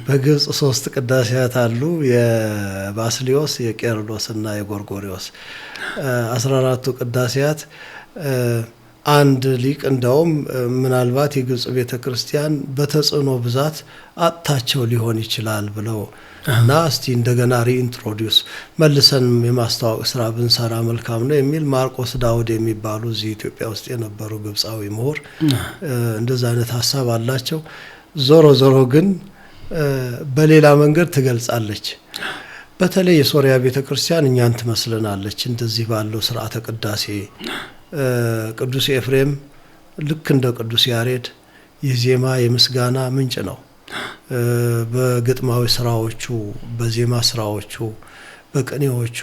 በግብጽ 3 ቅዳሴያት አሉ፣ የባስሊዮስ፣ የቄርሎስ እና የጎርጎሪዎስ 14ቱ ቅዳሴያት። አንድ ሊቅ እንደውም ምናልባት የግብጽ ቤተክርስቲያን በተጽዕኖ ብዛት አጥታቸው ሊሆን ይችላል ብለው እና እስቲ እንደገና ሪኢንትሮዲዩስ መልሰን የማስተዋወቅ ስራ ብንሰራ መልካም ነው የሚል ማርቆስ ዳውድ የሚባሉ እዚህ ኢትዮጵያ ውስጥ የነበሩ ግብጻዊ ምሁር እንደዛ አይነት ሐሳብ አላቸው። ዞሮ ዞሮ ግን በሌላ መንገድ ትገልጻለች። በተለይ የሶሪያ ቤተክርስቲያን እኛን ትመስለናለች እንደዚህ ባለው ስርዓተ ቅዳሴ። ቅዱስ ኤፍሬም ልክ እንደ ቅዱስ ያሬድ የዜማ የምስጋና ምንጭ ነው። በግጥማዊ ስራዎቹ፣ በዜማ ስራዎቹ፣ በቅኔዎቹ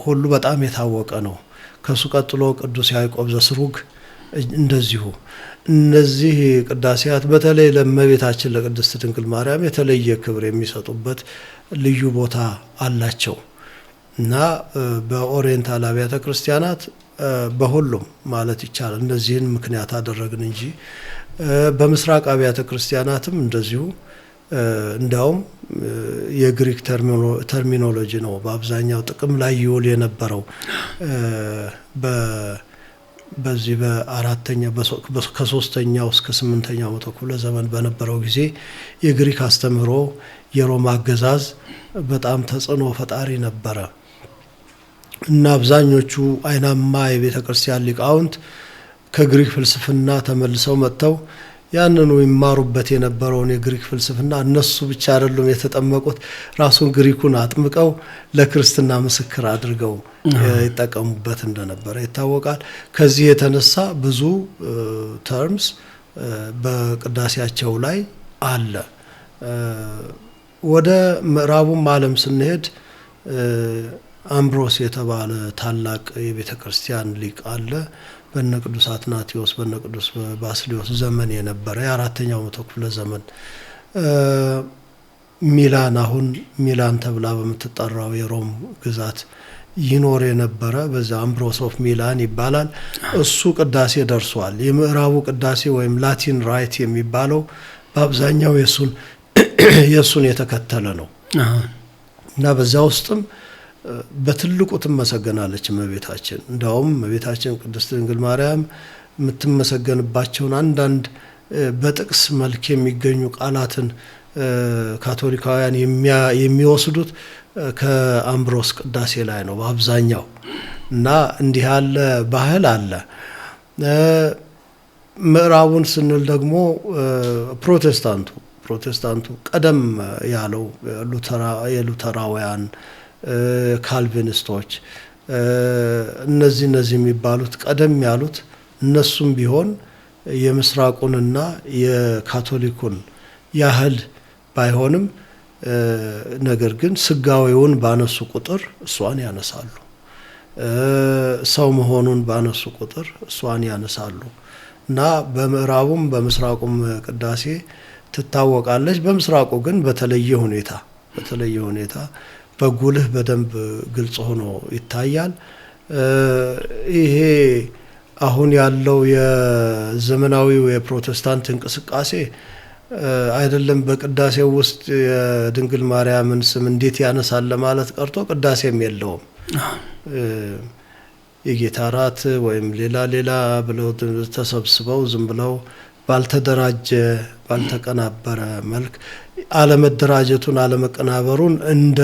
ሁሉ በጣም የታወቀ ነው። ከሱ ቀጥሎ ቅዱስ ያዕቆብ ዘስሩግ እንደዚሁ። እነዚህ ቅዳሴያት በተለይ ለእመቤታችን ለቅድስት ድንግል ማርያም የተለየ ክብር የሚሰጡበት ልዩ ቦታ አላቸው እና በኦሪየንታል አብያተ ክርስቲያናት በሁሉም ማለት ይቻላል እነዚህን ምክንያት አደረግን እንጂ በምስራቅ አብያተ ክርስቲያናትም እንደዚሁ እንዳውም የግሪክ ተርሚኖሎጂ ነው በአብዛኛው ጥቅም ላይ ይውል የነበረው። በዚህ በአራተኛው ከ3ኛው እስከ 8ኛው መቶ ክፍለ ዘመን በነበረው ጊዜ የግሪክ አስተምህሮ የሮማ አገዛዝ በጣም ተጽዕኖ ፈጣሪ ነበረ እና አብዛኞቹ አይናማ የቤተ ክርስቲያን ሊቃውንት ከግሪክ ፍልስፍና ተመልሰው መጥተው ያንኑ ይማሩበት የነበረውን የግሪክ ፍልስፍና እነሱ ብቻ አይደሉም የተጠመቁት፣ ራሱን ግሪኩን አጥምቀው ለክርስትና ምስክር አድርገው ይጠቀሙበት እንደነበረ ይታወቃል። ከዚህ የተነሳ ብዙ ተርምስ በቅዳሴያቸው ላይ አለ። ወደ ምዕራቡም ዓለም ስንሄድ አምብሮስ የተባለ ታላቅ የቤተ ክርስቲያን ሊቅ አለ። በነ ቅዱስ አትናቴዎስ በነ ቅዱስ ባስሊዮስ ዘመን የነበረ የ4ኛው መቶ ክፍለ ዘመን ሚላን አሁን ሚላን ተብላ በምትጠራው የሮም ግዛት ይኖር የነበረ በዛ አምብሮስ ኦፍ ሚላን ይባላል። እሱ ቅዳሴ ደርሷል። የምዕራቡ ቅዳሴ ወይም ላቲን ራይት የሚባለው በአብዛኛው የሱን የተከተለ ነው እና በዛ ውስጥም በትልቁ ትመሰገናለች እመቤታችን። እንደውም እመቤታችን ቅድስት ድንግል ማርያም የምትመሰገንባቸውን አንዳንድ በጥቅስ መልክ የሚገኙ ቃላትን ካቶሊካውያን የሚወስዱት ከአምብሮስ ቅዳሴ ላይ ነው በአብዛኛው እና እንዲህ ያለ ባህል አለ። ምዕራቡን ስንል ደግሞ ፕሮቴስታንቱ ቀደም ያለው የሉተራውያን ካልቪኒስቶች እነዚህ የሚባሉት ቀደም ያሉት እነሱም ቢሆን የምስራቁንና የካቶሊኩን ያህል ባይሆንም ነገር ግን ስጋዊውን ባነሱ ቁጥር እሷን ያነሳሉ። ሰው መሆኑን ባነሱ ቁጥር እሷን ያነሳሉ እና በምዕራቡም በምስራቁም ቅዳሴ ትታወቃለች። በምስራቁ ግን በተለየ ሁኔታ በጉልህ በደንብ ግልጽ ሆኖ ይታያል። ይሄ አሁን ያለው የዘመናዊው የፕሮቴስታንት እንቅስቃሴ አይደለም በቅዳሴው ውስጥ የድንግል ማርያምን ስም እንዴት ያነሳል ለማለት ቀርቶ ቅዳሴም የለውም። የጌታ ራት ወይም ሌላ ብለው ተሰብስበው ዝም ብለው ባልተደራጀ ባልተቀናበረ መልክ አለመደራጀቱን አለመቀናበሩን እንደ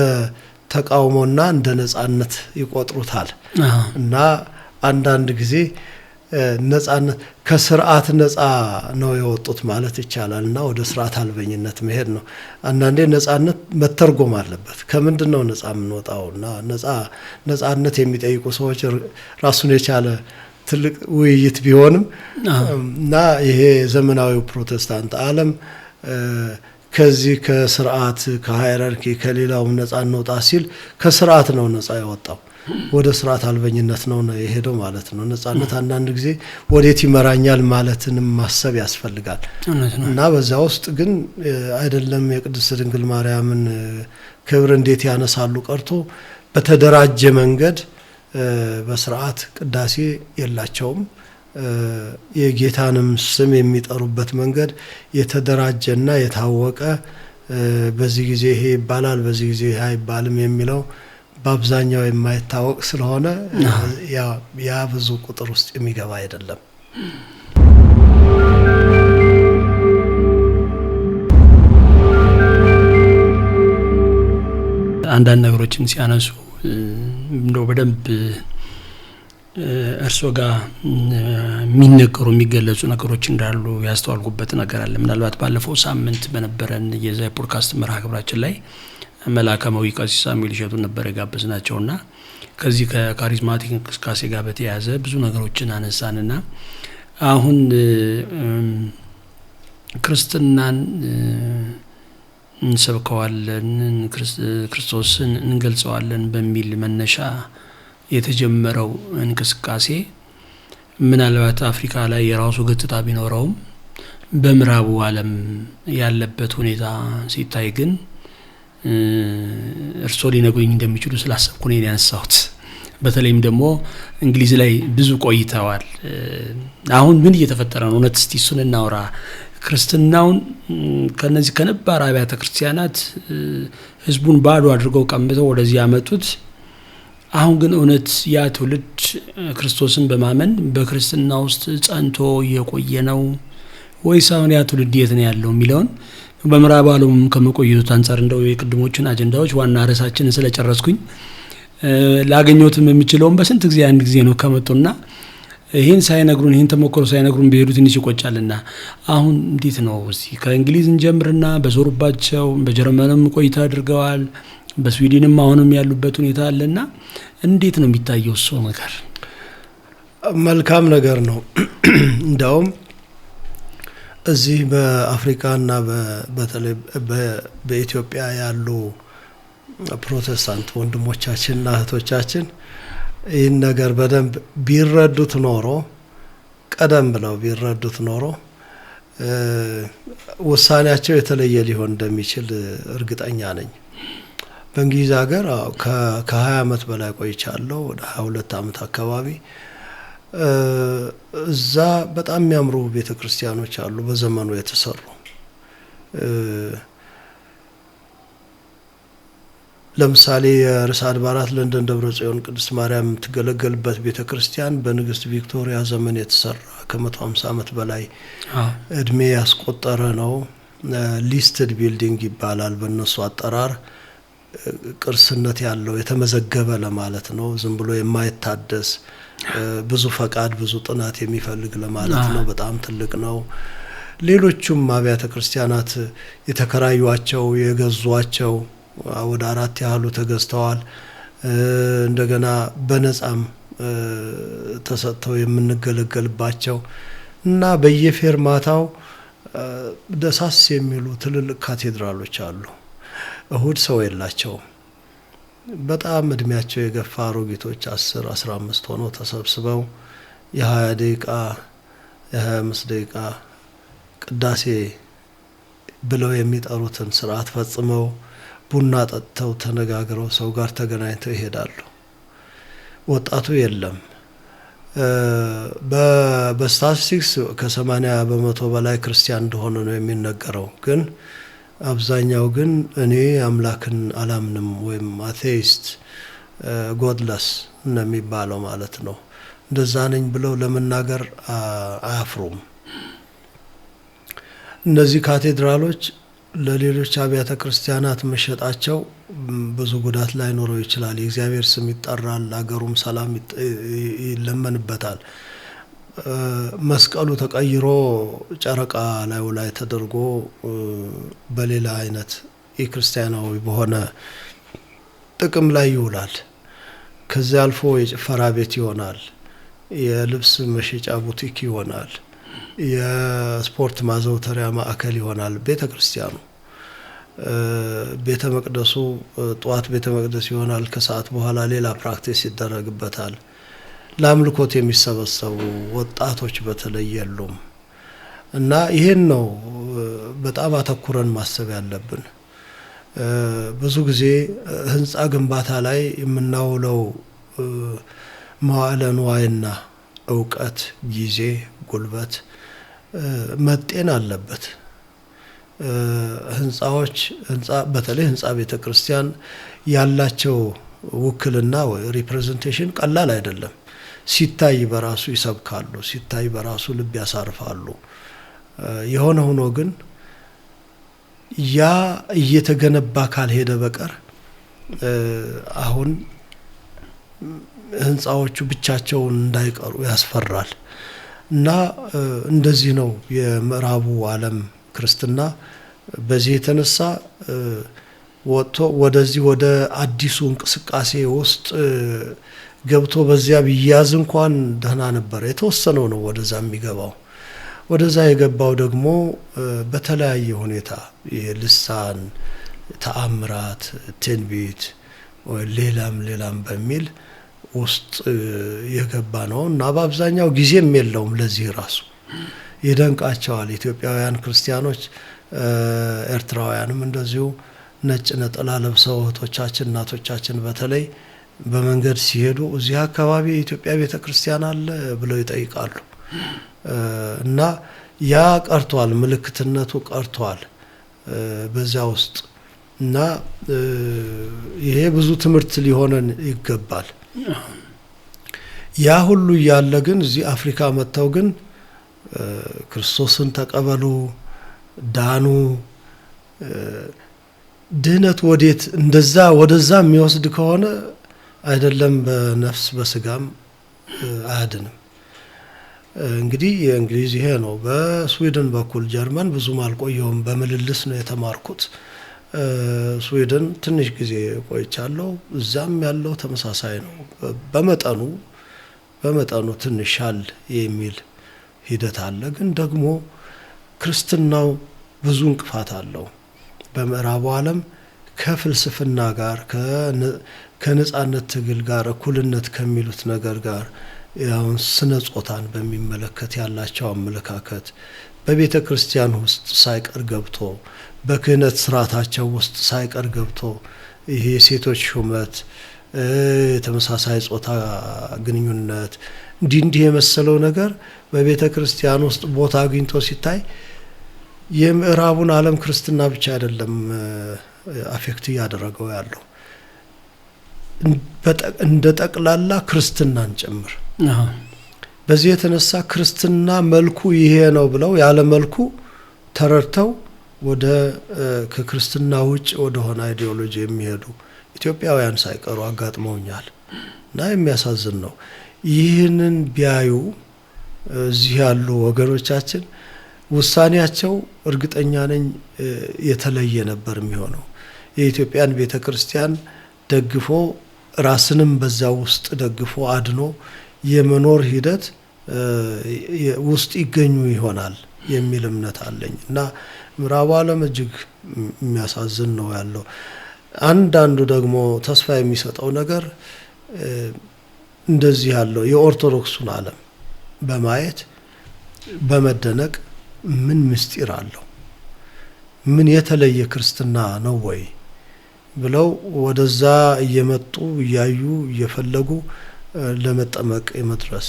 ተቃውሞና እንደ ነጻነት ይቆጥሩታል እና አንዳንድ ጊዜ ነጻነት ከስርዓት ነጻ ነው የወጡት ማለት ይቻላል እና ወደ ስርዓት አልበኝነት መሄድ ነው። አንዳንዴ ነጻነት መተርጎም አለበት። ከምንድነው ነጻ የምንወጣውና ነጻነት የሚጠይቁ ሰዎች ራሱን የቻለ ትልቅ ውይይት ቢሆንም እና ይሄ ዘመናዊው ፕሮቴስታንት ዓለም ከዚህ ከስርዓት ከሃይራርኪ ከሌላው ነጻ እንወጣ ሲል ከስርዓት ነው ነጻ የወጣው ወደ ስርዓት አልበኝነት ነው የሄደው ማለት ነው። ነጻነት አንዳንድ ጊዜ ወዴት ይመራኛል ማለትንም ማሰብ ያስፈልጋል እና በዛ ውስጥ ግን አይደለም የቅድስት ድንግል ማርያምን ክብር እንዴት ያነሳሉ ቀርቶ በተደራጀ መንገድ በስርዓት ቅዳሴ የላቸውም። የጌታንም ስም የሚጠሩበት መንገድ የተደራጀና የታወቀ በዚህ ጊዜ ይሄ ይባላል በዚህ ጊዜ ይሄ አይባልም የሚለው በአብዛኛው የማይታወቅ ስለሆነ ያ ብዙ ቁጥር ውስጥ የሚገባ አይደለም። አንዳንድ ነገሮችን ሲያነሱ እንደው በደንብ እርሶ ጋር የሚነገሩ የሚገለጹ ነገሮች እንዳሉ ያስተዋልኩበት ነገር አለ። ምናልባት ባለፈው ሳምንት በነበረን የዛይ ፖድካስት መርሃ ግብራችን ላይ መላከማዊ ቀሲስ ሳሙኤል እሸቱ ነበር የጋበዝናቸውና ከዚህ ከካሪዝማቲክ እንቅስቃሴ ጋር በተያያዘ ብዙ ነገሮችን አነሳንና አሁን ክርስትናን እንሰብከዋለን ክርስቶስን እንገልጸዋለን በሚል መነሻ የተጀመረው እንቅስቃሴ ምናልባት አፍሪካ ላይ የራሱ ገጽታ ቢኖረውም በምዕራቡ ዓለም ያለበት ሁኔታ ሲታይ ግን እርሶ ሊነግሩኝ እንደሚችሉ ስላሰብኩ ነው ያነሳሁት። በተለይም ደግሞ እንግሊዝ ላይ ብዙ ቆይተዋል። አሁን ምን እየተፈጠረ ነው? እውነት እስቲ እሱን እናውራ። ክርስትናውን ከነዚህ ከነባር አብያተ ክርስቲያናት ህዝቡን ባዶ አድርገው ቀምተው ወደዚህ ያመጡት። አሁን ግን እውነት ያ ትውልድ ክርስቶስን በማመን በክርስትና ውስጥ ጸንቶ የቆየ ነው ወይስ አሁን ያ ትውልድ የት ነው ያለው የሚለውን በምዕራብ ዓለም ከመቆየቱ አንፃር እንደው የቅድሞቹን አጀንዳዎች ዋና ርዕሳችንን ስለጨረስኩኝ ላገኘሁትም የሚችለውን በስንት ጊዜ አንድ ጊዜ ነው ከመጡና ይሄን ሳይነግሩን ይሄን ተሞክሮ ሳይነግሩን በሄዱ ትንሽ ይቆጫልና አሁን እንዴት ነው? እስቲ ከእንግሊዝ እንጀምርና በዞሩባቸው በጀርመንም ቆይታ አድርገዋል፣ በስዊድንም አሁንም ያሉበት ሁኔታ አለና እንዴት ነው የሚታየው እሱ ነገር? መልካም ነገር ነው። እንደውም እዚህ በአፍሪካና በተለይ በኢትዮጵያ ያሉ ፕሮቴስታንት ወንድሞቻችንና እህቶቻችን ይህን ነገር በደንብ ቢረዱት ኖሮ ቀደም ብለው ቢረዱት ኖሮ ውሳኔያቸው የተለየ ሊሆን እንደሚችል እርግጠኛ ነኝ። በእንግሊዝ ሀገር ከ20 ዓመት በላይ ቆይቻለሁ፣ ወደ 22 ዓመት አካባቢ። እዛ በጣም የሚያምሩ ቤተክርስቲያኖች አሉ በዘመኑ የተሰሩ። ለምሳሌ የርዕሰ አድባራት ለንደን ደብረ ጽዮን ቅድስት ማርያም የምትገለገልበት ቤተክርስቲያን በንግስት ቪክቶሪያ ዘመን የተሰራ ከ150 ዓመት በላይ እድሜ ያስቆጠረ ነው። ሊስትድ ቢልዲንግ ይባላል በእነሱ አጠራር። ቅርስነት ያለው የተመዘገበ ለማለት ነው። ዝም ብሎ የማይታደስ ብዙ ፈቃድ ብዙ ጥናት የሚፈልግ ለማለት ነው። በጣም ትልቅ ነው። ሌሎቹም አብያተ ክርስቲያናት የተከራዩአቸው የገዟቸው ወደ 4 ያህሉ ተገዝተዋል። እንደገና በነጻም ተሰጥተው የምንገለገልባቸው እና በየፌርማታው ደሳስ የሚሉ ትልልቅ ካቴድራሎች አሉ። እሁድ ሰው የላቸውም። በጣም እድሜያቸው የገፋ አሮጊቶች 10 15 ሆነው ተሰብስበው የ20 ደቂቃ የ25 ደቂቃ ቅዳሴ ብለው የሚጠሩትን ስርዓት ፈጽመው ቡና ጠጥተው ተነጋግረው ሰው ጋር ተገናኝተው ይሄዳሉ። ወጣቱ የለም። በስታቲስቲክስ ከ80 በመቶ በላይ ክርስቲያን እንደሆነ ነው የሚነገረው። ግን አብዛኛው ግን እኔ አምላክን አላምንም ወይም አቴይስት ጎድለስ ነው የሚባለው ማለት ነው። እንደዛ ነኝ ብለው ለመናገር አያፍሩም። እነዚህ ካቴድራሎች ለሌሎች አብያተ ክርስቲያናት መሸጣቸው ብዙ ጉዳት ላይ ኖረው ይችላል። የእግዚአብሔር ስም ይጠራል፣ አገሩም ሰላም ይለመንበታል። መስቀሉ ተቀይሮ ጨረቃ ላይ ተደርጎ በሌላ አይነት የክርስቲያናዊ በሆነ ጥቅም ላይ ይውላል። ከዚያ አልፎ የጭፈራ ቤት ይሆናል፣ የልብስ መሸጫ ቡቲክ ይሆናል፣ የስፖርት ማዘውተሪያ ማዕከል ይሆናል። ቤተ ክርስቲያኑ ቤተ መቅደሱ ጧት ቤተ መቅደስ ይሆናል፣ ከሰዓት በኋላ ሌላ ፕራክቲስ ይደረግበታል። ለአምልኮት የሚሰበሰቡ ወጣቶች በተለይ የሉም። እና ይሄን ነው በጣም አተኩረን ማሰብ ያለብን። ብዙ ጊዜ ህንጻ ግንባታ ላይ የምናውለው መዋዕለ ንዋይና እውቀት፣ ጊዜ፣ ጉልበት መጤን አለበት። በተለይ ህንጻ ቤተክርስቲያን ያላቸው ውክልና ወይ ሪፕሬዘንቴሽን ቀላል አይደለም። ሲታይ በራሱ ይሰብካሉ፣ ሲታይ በራሱ ልብ ያሳርፋሉ። የሆነ ሆኖ ግን ያ እየተገነባ ካልሄደ በቀር አሁን ህንጻዎቹ ብቻቸውን እንዳይቀሩ ያስፈራል። እና እንደዚህ ነው የምዕራቡ ዓለም ክርስትና በዚህ የተነሳ ወጥቶ ወደዚህ ወደ አዲሱ እንቅስቃሴ ውስጥ ገብቶ በዚያ ቢያዝ እንኳን ደህና ነበር። የተወሰነው ነው ወደዛ የሚገባው። ወደዛ የገባው ደግሞ በተለያየ ሁኔታ የልሳን ተአምራት፣ ትንቢት ወይ ሌላም በሚል ውስጥ የገባ ነው እና በአብዛኛው ጊዜም የለውም ለዚህ ራሱ ይደንቃቸዋል። ኢትዮጵያውያን ክርስቲያኖች ኤርትራውያንም እንደዚሁ ነጭ ነጠላ ለብሰው እህቶቻችን እናቶቻችን በተለይ በመንገድ ሲሄዱ እዚህ አካባቢ የኢትዮጵያ ቤተክርስቲያን አለ ብለው ይጠይቃሉ። እና ያ ቀርቷል፣ ምልክትነቱ ቀርቷል በዛ ውስጥ። እና ይሄ ብዙ ትምህርት ሊሆነን ይገባል። ያ ሁሉ ያለ ግን እዚህ አፍሪካ መጥተው ግን ክርስቶስን ተቀበሉ፣ ዳኑ፣ ድህነት ወዴት እንደዛ ወደዛ የሚወስድ ከሆነ አይደለም በነፍስ በስጋም አያድንም። እንግዲህ የእንግሊዝ ይሄ ነው። በስዊድን በኩል ጀርመን ብዙም አልቆየሁም፣ በምልልስ ነው የተማርኩት። ስዊድን ትንሽ ጊዜ ቆይቻለሁ። እዛም ያለው ተመሳሳይ ነው። በመጠኑ ትንሽ ሻል የሚል ሂደት አለ። ግን ደግሞ ክርስትናው ብዙ እንቅፋት አለው። በምዕራቡ ዓለም ከፍልስፍና ጋር ከነጻነት ትግል ጋር እኩልነት ከሚሉት ነገር ጋር ያውን ስነ ጾታን በሚመለከት ያላቸው አመለካከት በቤተ ክርስቲያን ውስጥ ሳይቀር ገብቶ በክህነት ስርዓታቸው ውስጥ ሳይቀር ገብቶ ይሄ ሴቶች ሹመት የተመሳሳይ ጾታ ግንኙነት እንዲህ የመሰለው ነገር በቤተ ክርስቲያን ውስጥ ቦታ አግኝቶ ሲታይ የምዕራቡን ዓለም ክርስትና ብቻ አይደለም አፌክት ያደረገው ያለው እንደ ጠቅላላ ክርስትናን ጭምር። በዚህ የተነሳ ክርስትና መልኩ ይሄ ነው ብለው ያለ መልኩ ተረድተው ወደ ከክርስትና ውጭ ወደ ሆነ አይዲዮሎጂ የሚሄዱ ኢትዮጵያውያን ሳይቀሩ አጋጥመውኛል እና የሚያሳዝን ነው። ይህንን ቢያዩ እዚህ ያሉ ወገኖቻችን ውሳኔያቸው እርግጠኛ ነኝ የተለየ ነበር የሚሆነው። የኢትዮጵያን ቤተክርስቲያን ደግፎ ራስንም በዛው ውስጥ ደግፎ አድኖ የመኖር ሂደት ውስጥ ይገኙ ይሆናል የሚል እምነት አለኝ እና ምዕራቡ ዓለም እጅግ የሚያሳዝን ነው ያለው። አንዳንዱ ደግሞ ተስፋ የሚሰጠው ነገር እንደዚህ ያለው የኦርቶዶክሱን ዓለም በማየት በመደነቅ ምን ምስጢር አለው ምን የተለየ ክርስትና ነው ወይ ብለው ወደዛ እየመጡ እያዩ እየፈለጉ ለመጠመቅ የመድረስ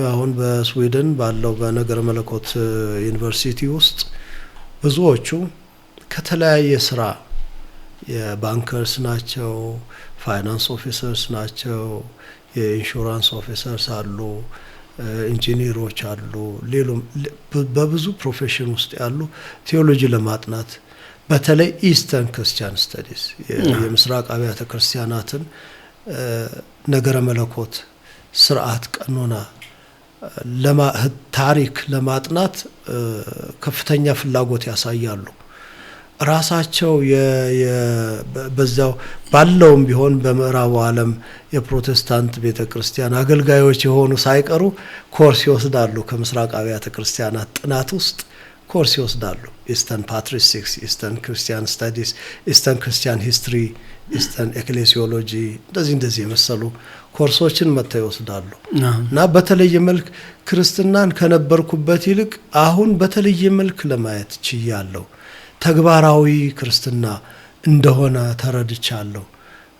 አሁን በስዊድን ባለው በነገረ መለኮት ዩኒቨርሲቲ ውስጥ ብዙዎቹ ከተለያየ ስራ የባንከርስ ናቸው፣ ፋይናንስ ኦፊሰርስ ናቸው፣ የኢንሹራንስ ኦፊሰርስ አሉ፣ ኢንጂነሮች አሉ፣ ሌሎም በብዙ ፕሮፌሽን ውስጥ ያሉ ቴዎሎጂ ለማጥናት በተለይ ኢስተርን ክርስቲያን ስተዲስ የምስራቅ አብያተ ክርስቲያናትን ነገረ መለኮት ስርዓት ቀኖና ታሪክ ለማጥናት ከፍተኛ ፍላጎት ያሳያሉ። ራሳቸው በዛው ባለውም ቢሆን በምዕራቡ ዓለም የፕሮቴስታንት ቤተክርስቲያን አገልጋዮች የሆኑ ሳይቀሩ ኮርስ ይወስዳሉ። ከምስራቅ አብያተ ክርስቲያናት ጥናት ውስጥ ኮርስ ይወስዳሉ። ኢስተርን ፓትሪስቲክስ፣ ኢስተርን ክርስቲያን ስታዲስ፣ ኢስተርን ክርስቲያን ሂስትሪ፣ ኢስተርን ኤክሌሲዮሎጂ እንደዚህ የመሰሉ ኮርሶችን መጥተው ይወስዳሉ እና በተለየ መልክ ክርስትናን ከነበርኩበት ይልቅ አሁን በተለየ መልክ ለማየት ችያለሁ። ተግባራዊ ክርስትና እንደሆነ ተረድቻለሁ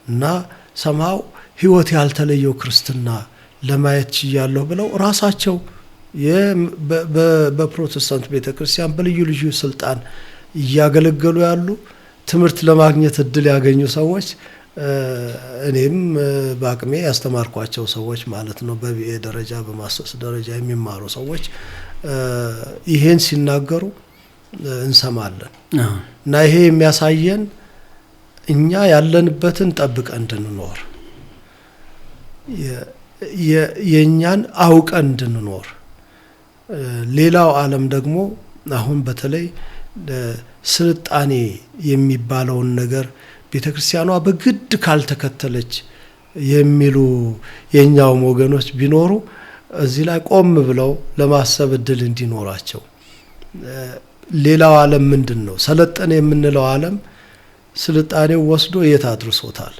እና ሰማው ህይወት ያልተለየው ክርስትና ለማየት ችያለሁ ብለው ራሳቸው በፕሮቴስታንት ቤተክርስቲያን በልዩ ልዩ ስልጣን እያገለገሉ ያሉ ትምህርት ለማግኘት እድል ያገኙ ሰዎች እኔም በአቅሜ ያስተማርኳቸው ሰዎች ማለት ነው በቢኤ ደረጃ በማስተርስ ደረጃ የሚማሩ ሰዎች ይሄን ሲናገሩ እንሰማለን እና ይሄ የሚያሳየን እኛ ያለንበትን ጠብቀን እንድንኖር የኛን አውቀን እንድንኖር ሌላው ዓለም ደግሞ አሁን በተለይ ስልጣኔ የሚባለውን ነገር ቤተክርስቲያኗ በግድ ካልተከተለች የሚሉ የኛውም ወገኖች ቢኖሩ እዚህ ላይ ቆም ብለው ለማሰብ እድል እንዲኖራቸው ሌላው ዓለም ምንድነው ሰለጠነ የምንለው ዓለም ስልጣኔው ወስዶ የት አድርሶታል?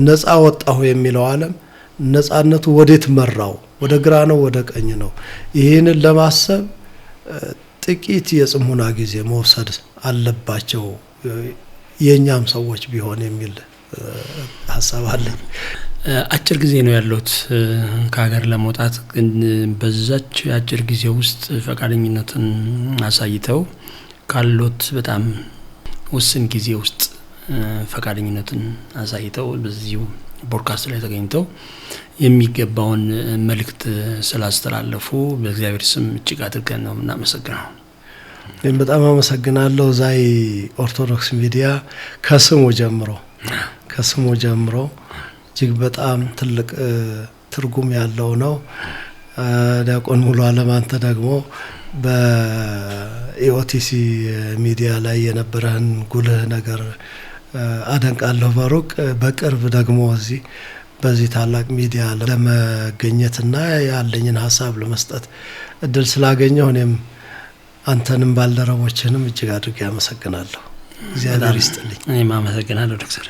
ነፃ ወጣሁ የሚለው ዓለም ነፃነቱ ወዴት መራው? ወደ ግራ ነው ወደ ቀኝ ነው? ይሄንን ለማሰብ ጥቂት የጽሙና ጊዜ መውሰድ አለባቸው የኛም ሰዎች ቢሆን የሚል ሐሳብ አለኝ። አጭር ጊዜ ነው ያሉት ከሀገር ለመውጣት ግን በዛች አጭር ጊዜ ውስጥ ፈቃደኝነትን አሳይተው ካሉት በጣም ውስን ጊዜ ውስጥ ፈቃደኝነትን አሳይተው በዚሁ ፖድካስት ላይ ተገኝተው የሚገባውን መልእክት ስላስተላለፉ በእግዚአብሔር ስም እጅግ አድርገን ነው እናመሰግናለን። እኔም በጣም አመሰግናለሁ። ዛይ ኦርቶዶክስ ሚዲያ ከስሙ ጀምሮ እጅግ በጣም ትልቅ ትርጉም ያለው ነው። ዲያቆን ሙሉ ዓለም አንተ ደግሞ በኢኦቲሲ ሚዲያ ላይ የነበረን ጉልህ ነገር አደንቃለሁ። በሩቅ በቅርብ ደግሞ በዚህ ታላቅ ሚዲያ ለመገኘትና ያለኝን ሐሳብ ለመስጠት እድል ስላገኘሁ እኔም አንተንም ባልደረቦችንም እጅግ አድርጌ አመሰግናለሁ። እግዚአብሔር ይስጥልኝ። እኔም አመሰግናለሁ ዶክተር።